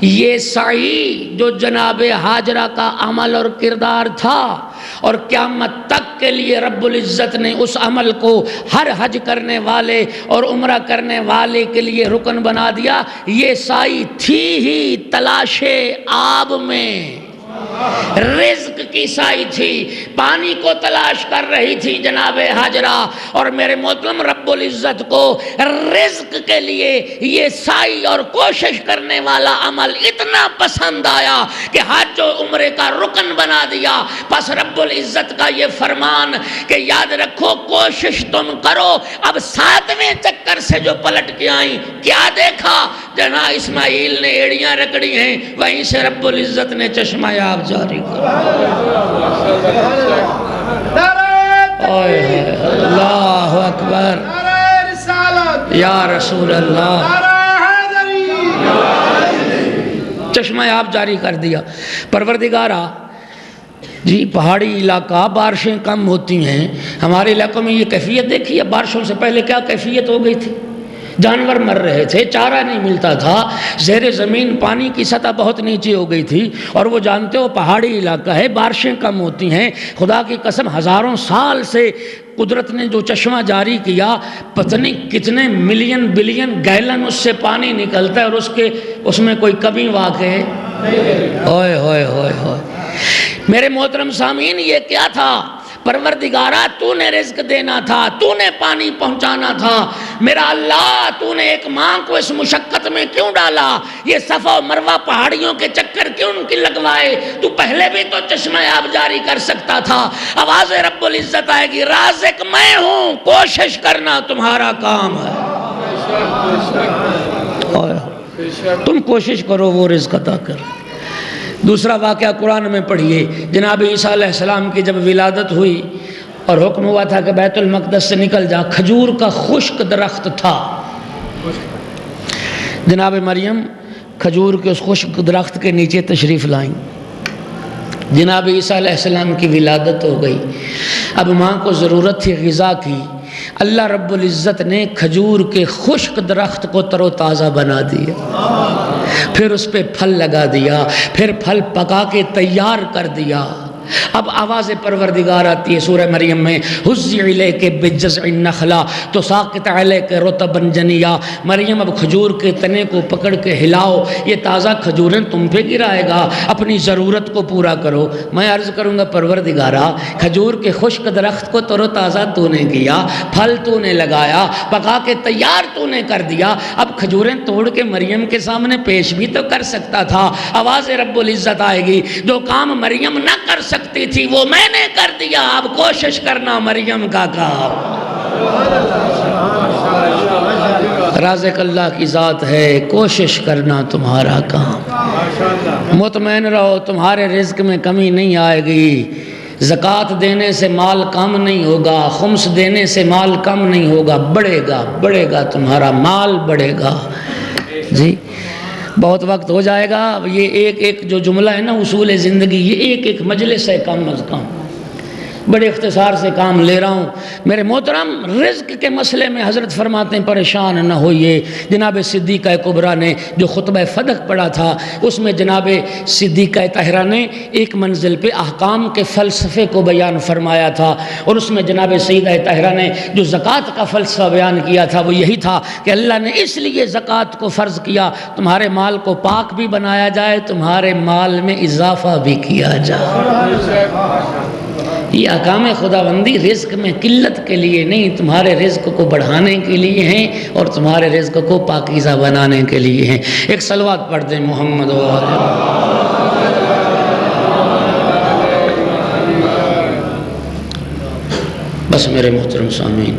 یہ سعی جو جناب حاجرہ کا عمل اور کردار تھا، اور قیامت تک کے لیے رب العزت نے اس عمل کو ہر حج کرنے والے اور عمرہ کرنے والے کے لیے رکن بنا دیا۔ یہ سعی تھی ہی تلاش آب میں، رزق کی سعی تھی، پانی کو تلاش کر رہی تھی جناب حاجرہ، اور میرے محترم رب العزت کو رزق کے لیے یہ سعی اور کوشش کرنے والا عمل اتنا پسند آیا کہ حج و عمرے کا رکن بنا دیا۔ پس رب العزت کا یہ فرمان کہ یاد رکھو کوشش تم کرو۔ اب 7ویں چکر سے جو پلٹ کے آئیں، کیا دیکھا؟ جہاں اسماعیل نے ایڑیاں رگڑی ہیں، وہیں سے رب العزت نے چشمہ آپ جاری کر۔ اللہ اکبر، یا رسول اللہ، چشمہ آپ جاری کر دیا۔ پروردگارہ جی، پہاڑی علاقہ، بارشیں کم ہوتی ہیں، ہمارے علاقوں میں یہ کیفیت دیکھیے، بارشوں سے پہلے کیا کیفیت ہو گئی تھی؟ جانور مر رہے تھے، چارہ نہیں ملتا تھا، زیر زمین پانی کی سطح بہت نیچے ہو گئی تھی، اور وہ جانتے ہو پہاڑی علاقہ ہے، بارشیں کم ہوتی ہیں۔ خدا کی قسم ہزاروں سال سے قدرت نے جو چشمہ جاری کیا، پتہ نہیں کتنے ملین بلین گیلن اس سے پانی نکلتا ہے، اور اس میں کوئی کمی واقع ہے؟ اوئے ہوئے ہوئے ہوئے میرے محترم سامعین، یہ کیا تھا؟ پروردگارہ تو نے رزق دینا تھا، تو نے پانی پہنچانا تھا، میرا اللہ تو نے ایک ماں کو اس مشقت میں کیوں ڈالا؟ یہ صفا و مروہ پہاڑیوں کے چکر کیوں ان کی لگوائے؟ تو پہلے بھی تو چشمہ آب جاری کر سکتا تھا۔ آواز رب العزت آئے گی، رازق میں ہوں، کوشش کرنا تمہارا کام ہے۔ تم کوشش کرو، وہ رزق عطا کر۔ دوسرا واقعہ قرآن میں پڑھیے، جناب عیسیٰ علیہ السلام کی جب ولادت ہوئی اور حکم ہوا تھا کہ بیت المقدس سے نکل جا، کھجور کا خشک درخت تھا، جناب مریم کھجور کے اس خشک درخت کے نیچے تشریف لائیں۔ جناب عیسیٰ علیہ السلام کی ولادت ہو گئی، اب ماں کو ضرورت تھی غذا کی، اللہ رب العزت نے کھجور کے خشک درخت کو تر و تازہ بنا دیا، پھر اس پہ پھل لگا دیا، پھر پھل پکا کے تیار کر دیا۔ اب آواز پروردگار آتی ہے سورہ مریم میں، حُزِّ إِلَيْكَ بِجَذْعِ النَّخْلَةِ تُسَاقِطْ عَلَيْكَ رُطَبًا جَنِيًّا۔ مریم اب کھجور کے تنے کو پکڑ کے ہلاؤ، یہ تازہ کھجوریں تم پہ گرائے گا، اپنی ضرورت کو پورا کرو۔ میں عرض کروں گا پروردگارہ، کھجور کے خشک درخت کو تر و تازہ تو نے کیا، پھل تو نے لگایا، پکا کے تیار تو نے کر دیا، اب کھجوریں توڑ کے مریم کے سامنے پیش بھی تو کر سکتا تھا۔ آواز رب العزت آئے گی، جو کام مریم نہ کر سکتی تھی وہ میں نے کر دیا، اب کوشش کرنا مریم کا کام۔ رازق اللہ کی ذات ہے، کوشش کرنا تمہارا کام۔ مطمئن رہو، تمہارے رزق میں کمی نہیں آئے گی۔ زکوٰۃ دینے سے مال کم نہیں ہوگا، خمس دینے سے مال کم نہیں ہوگا، بڑھے گا تمہارا مال بڑھے گا۔ جی بہت وقت ہو جائے گا، یہ ایک جو جملہ ہے نا اصول زندگی، یہ ایک مجلس ہے کم از کم، بڑے اختصار سے کام لے رہا ہوں۔ میرے محترم، رزق کے مسئلے میں حضرت فرماتے ہیں پریشان نہ ہوئیے۔ جناب صدیقہ کبریٰ نے جو خطبہ فدق پڑھا تھا، اس میں جناب صدیقہ طاہرہ نے ایک منزل پہ احکام کے فلسفے کو بیان فرمایا تھا، اور اس میں جناب سیدہ طاہرہ نے جو زکوٰۃ کا فلسفہ بیان کیا تھا وہ یہی تھا کہ اللہ نے اس لیے زکوٰۃ کو فرض کیا، تمہارے مال کو پاک بھی بنایا جائے، تمہارے مال میں اضافہ بھی کیا جائے۔ یہ احکام خداوندی رزق میں قلت کے لیے نہیں، تمہارے رزق کو بڑھانے کے لیے ہیں اور تمہارے رزق کو پاکیزہ بنانے کے لیے ہیں۔ ایک صلوات پڑھ دیں محمد و بس میرے محترم سامعین،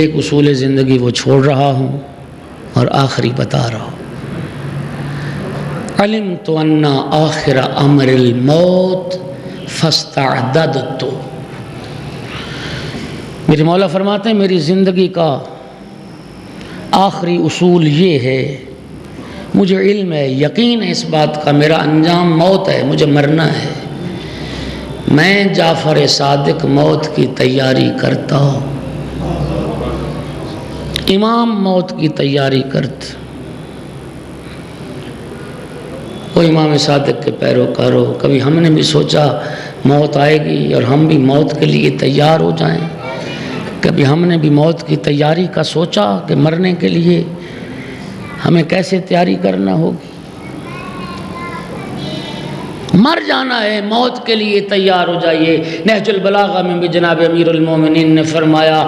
ایک اصول زندگی وہ چھوڑ رہا ہوں اور آخری بتا رہا ہوں۔ علمت ان آخر امر الموت فاستعددت۔ میرے مولا فرماتے ہیں میری زندگی کا آخری اصول یہ ہے، مجھے علم ہے، یقین ہے اس بات کا، میرا انجام موت ہے، مجھے مرنا ہے۔ میں جعفر صادق موت کی تیاری کرتا ہوں، امام موت کی تیاری کرتا۔ وہ امام صادق کے پیروکاروں، کبھی ہم نے بھی سوچا موت آئے گی اور ہم بھی موت کے لیے تیار ہو جائیں؟ کبھی ہم نے بھی موت کی تیاری کا سوچا کہ مرنے کے لیے ہمیں کیسے تیاری کرنا ہوگی؟ مر جانا ہے، موت کے لیے تیار ہو جائیے۔ نہج البلاغہ میں بھی جناب امیر المومنین نے فرمایا،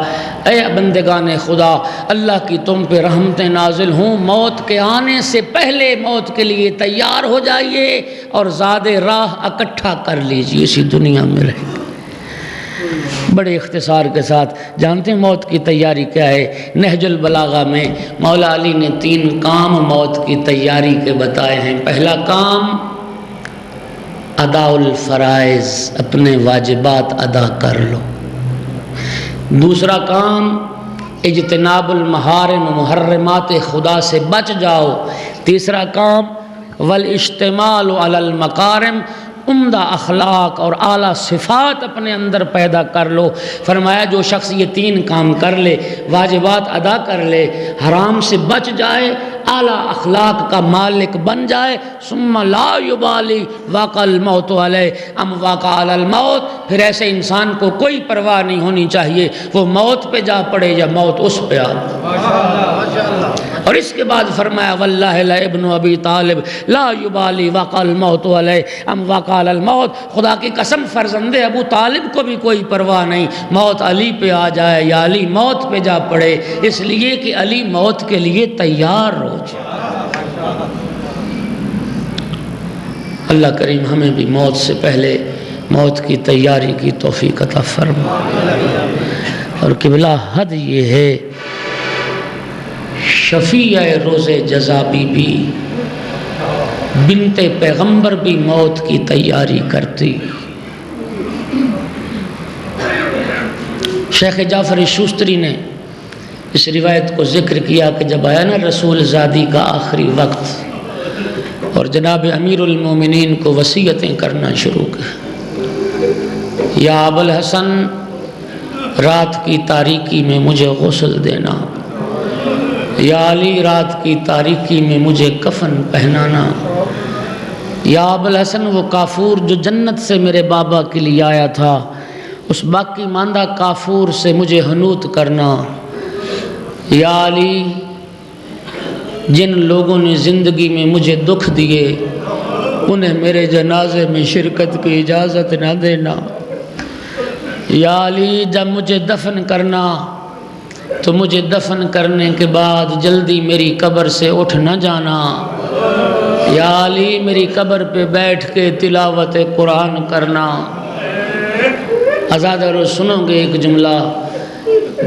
اے بندگان خدا، اللہ کی تم پہ رحمتیں نازل ہوں، موت کے آنے سے پہلے موت کے لیے تیار ہو جائیے اور زاد راہ اکٹھا کر لیجیے، اسی دنیا میں رہے۔ بڑے اختصار کے ساتھ جانتے ہیں موت کی تیاری کیا ہے؟ نہج البلاغہ میں مولا علی نے 3 کام موت کی تیاری کے بتائے ہیں۔ پہلا کام ادا الفرائض، اپنے واجبات ادا کر لو۔ دوسرا کام اجتناب المحارم، محرمات خدا سے بچ جاؤ۔ تیسرا کام والاشتمال علی المکارم، عمدہ اخلاق اور اعلیٰ صفات اپنے اندر پیدا کر لو۔ فرمایا جو شخص یہ 3 کام کر لے، واجبات ادا کر لے، حرام سے بچ جائے، اعلیٰ اخلاق کا مالک بن جائے، ثم لا یبالی واقع الموت علیہ ام واقع علی الموت، پھر ایسے انسان کو کوئی پرواہ نہیں ہونی چاہیے وہ موت پہ جا پڑے یا موت اس پہ آ۔ اور اس کے بعد فرمایا واللہ لا ابن ابی طالب لا یبالی واقع الموت علیہ ام واقع علی الموت، خدا کی قسم فرزند ابو طالب کو بھی کوئی پرواہ نہیں، موت علی پہ آ جائے یا علی موت پہ جا پڑے، اس لیے کہ علی موت کے لیے تیار ہو جائے۔ اللہ کریم ہمیں بھی موت سے پہلے موت کی تیاری کی توفیق عطا فرمائے۔ اور قبلہ حد یہ ہے، شفیع روز جزا بی بی بنت پیغمبر بھی موت کی تیاری کرتی۔ شیخ جعفر شوستری نے اس روایت کو ذکر کیا کہ جب آیا نا رسول زادی کا آخری وقت اور جناب امیر المومنین کو وصیتیں کرنا شروع کی، یا ابو الحسن رات کی تاریکی میں مجھے غسل دینا، یا علی رات کی تاریکی میں مجھے کفن پہنانا، یا ابو الحسن وہ کافور جو جنت سے میرے بابا کے لیے آیا تھا اس باقی ماندہ کافور سے مجھے حنوت کرنا، یا علی جن لوگوں نے زندگی میں مجھے دکھ دیے انہیں میرے جنازے میں شرکت کی اجازت نہ دینا، یا علی جب مجھے دفن کرنا تو مجھے دفن کرنے کے بعد جلدی میری قبر سے اٹھ نہ جانا، یا علی میری قبر پہ بیٹھ کے تلاوت قرآن کرنا۔ عزادارو سنو گے ایک جملہ،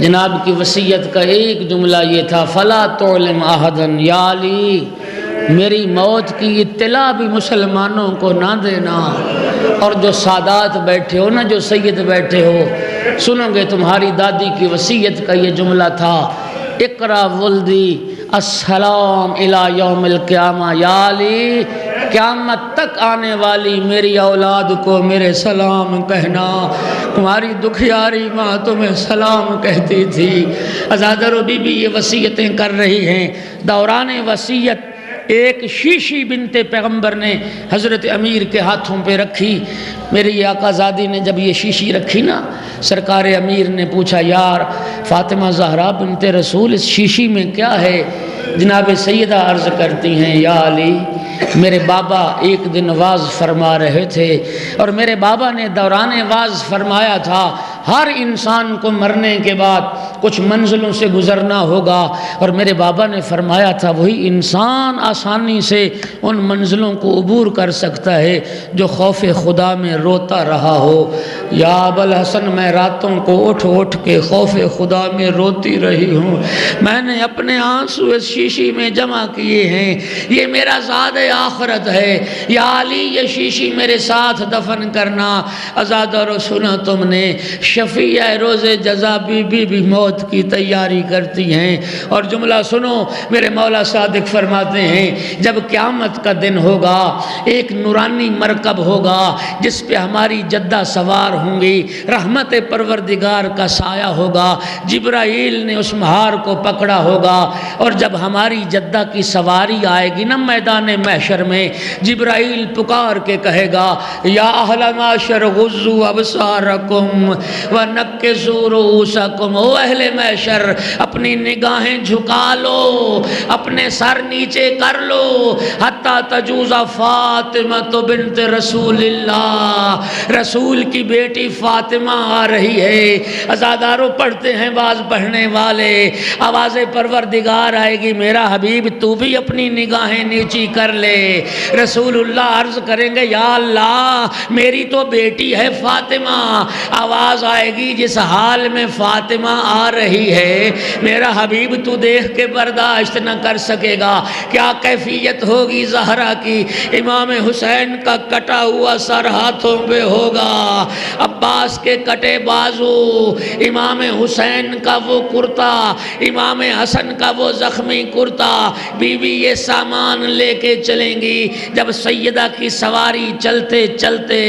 جناب کی وصیت کا ایک جملہ یہ تھا، فلا تعلم احدن، یا علی میری موت کی اطلاع بھی مسلمانوں کو نہ دینا۔ اور جو سادات بیٹھے ہو نا، جو سید بیٹھے ہو، سنو گے تمہاری دادی کی وصیت کا یہ جملہ تھا، اقرا ولدی السلام الی یوم القیامہ، یا علی قیامت تک آنے والی میری اولاد کو میرے سلام کہنا، تمہاری دکھیاری ماں تمہیں سلام کہتی تھی۔ عزادارو بی بی یہ وصیتیں کر رہی ہیں، دوران وصیت ایک شیشی بنت پیغمبر نے حضرت امیر کے ہاتھوں پہ رکھی۔ میری آقا زادی نے جب یہ شیشی رکھی نا، سرکار امیر نے پوچھا، یار فاطمہ زہرا بنت رسول اس شیشی میں کیا ہے؟ جناب سیدہ عرض کرتی ہیں، یا علی میرے بابا ایک دن واعظ فرما رہے تھے اور میرے بابا نے دوران واعظ فرمایا تھا ہر انسان کو مرنے کے بعد کچھ منزلوں سے گزرنا ہوگا، اور میرے بابا نے فرمایا تھا وہی انسان آسانی سے ان منزلوں کو عبور کر سکتا ہے جو خوف خدا میں روتا رہا ہو۔ یا ابوالحسن میں راتوں کو اٹھ اٹھ کے خوف خدا میں روتی رہی ہوں، میں نے اپنے آنسو اس شیشی میں جمع کیے ہیں، یہ میرا زاد آخرت ہے، یا علی یہ شیشی میرے ساتھ دفن کرنا۔ عزادارو سنا تم نے، شفیع روز جزا بی موت کی تیاری کرتی ہیں، اور جملہ سنو میرے مولا صادق فرماتے ہیں جب قیامت کا دن ہوگا ایک نورانی مرکب ہوگا جس پہ ہماری جدہ سوار ہوں گی، رحمت پروردگار کا سایہ ہوگا، جبرائیل نے اس مہار کو پکڑا ہوگا، اور جب ہماری جدہ کی سواری آئے گی نا میدان محشر میں، جبرائیل پکار کے کہے گا یا اہل معشر غضوا ابصارکم ونکسوا رؤوسکم، او اہل محشر اپنی نگاہیں جھکا لو، اپنے سر نیچے کر لو، حتی تجوز فاطمہ بنت رسول اللہ، رسول کی بیٹی فاطمہ آ رہی ہے۔ عزاداروں پڑھتے ہیں باز پڑھنے والے، آواز پروردگار آئے گی میرا حبیب تو بھی اپنی نگاہیں نیچی کر لے۔ رسول اللہ عرض کریں گے یا اللہ میری تو بیٹی ہے فاطمہ، آواز آئے گی جس حال میں فاطمہ آ رہی ہے میرا حبیب تو دیکھ کے برداشت نہ کر سکے گا، کیا کیفیت ہوگی زہرا کی۔ امام حسین کا کٹا ہوا سر ہاتھوں پہ ہوگا، عباس کے کٹے بازو، امام حسین کا وہ کرتا، امام حسن کا وہ زخمی کرتا، بی بی یہ سامان لے کے چلیں گی۔ جب سیدہ کی سواری چلتے چلتے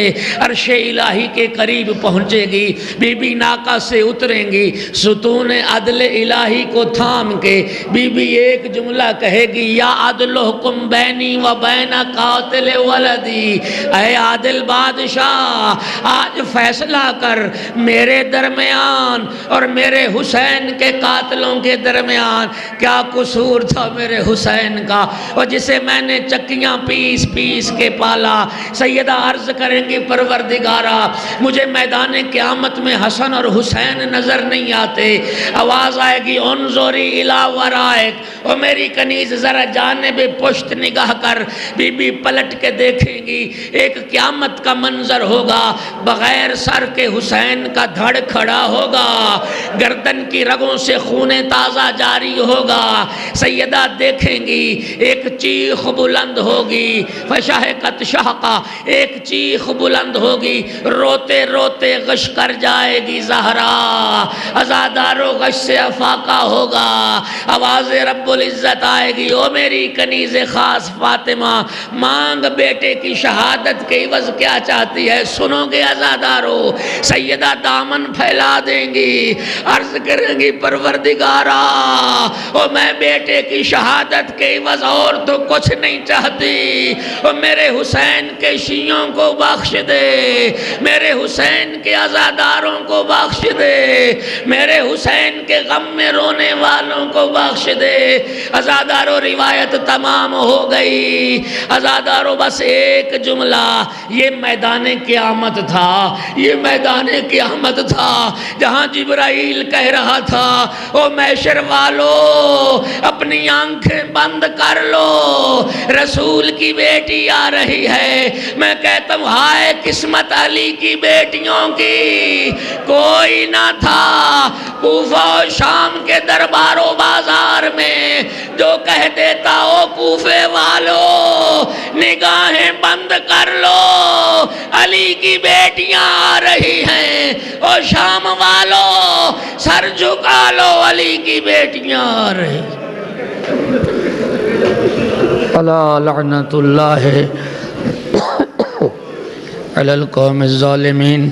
عرش الہی کے قریب پہنچے گی، بی بی ناکا سے اتریں گی، ستون عدل الہی کو تھام کے بی بی ایک جملہ کہے گی یا عدل حکم بینی و بین قاتل ولدی، اے عادل بادشاہ آج فیصلہ کر میرے درمیان اور میرے حسین کے قاتلوں کے درمیان کیا قصور تھا میرے حسین کا، اور جسے میں نے چکیاں پیس پیس کے پالا۔ سیدہ عرض کریں گی پروردگارا مجھے میدان قیامت میں حسن اور حسین نظر نہیں آتے، آواز آئے گی انظری الی ورائک، اور میری کنیز ذرا جانب پشت نگاہ کر، بی بی پلٹ کے دیکھیں گی ایک قیامت کا منظر ہوگا، بغیر سر کے حسین کا دھڑ کھڑا ہوگا، گردن کی رگوں سے خون تازہ جاری ہوگا، سیدہ دیکھیں گی ایک چیخ بلند ہوگی، فشہقت شہقہ ایک چیخ بلند ہوگی، روتے روتے غش کر جائے گی زہرا، عزادارو غش سے افاقہ ہوگا، آواز رب العزت آئے گی او میری کنیز خاص فاطمہ مانگ بیٹے کی شہادت کے عوض کیا چاہتی ہے، سنو گے عزادارو، سیدہ دامن پھیلا دیں گی، عرض کریں گی پروردگارا او میں بیٹے کی شہادت کے عوض اور تو کچھ نہیں چاہتی، او میرے حسین کے شیعوں کو بخش دے، میرے حسین کے عزاداروں کو بخش دے، میرے حسین کے غم میں رونے والوں کو بخش دے۔ عزادارو روایت تمام ہو گئی، عزادارو بس ایک جملہ، یہ میدان قیامت تھا، یہ میدان قیامت تھا جہاں جبرائیل کہہ رہا تھا او محشر والو اپنی آنکھیں بند کر لو، رسول کی بیٹی آ رہی ہے۔ میں کہتا ہوں ہائے قسمت علی کی بیٹیوں کی، کوئی نہ تھا کوفہ و شام کے دربار و بازار میں جو کہہ دیتا او کوفے والو نگاہیں بند کر لو علی کی بیٹیاں آ رہی ہیں، او شام والو سر جھکا لو علی کی بیٹیاں آ رہی ہیں۔ الا لعنت اللہ علی القوم الظالمین۔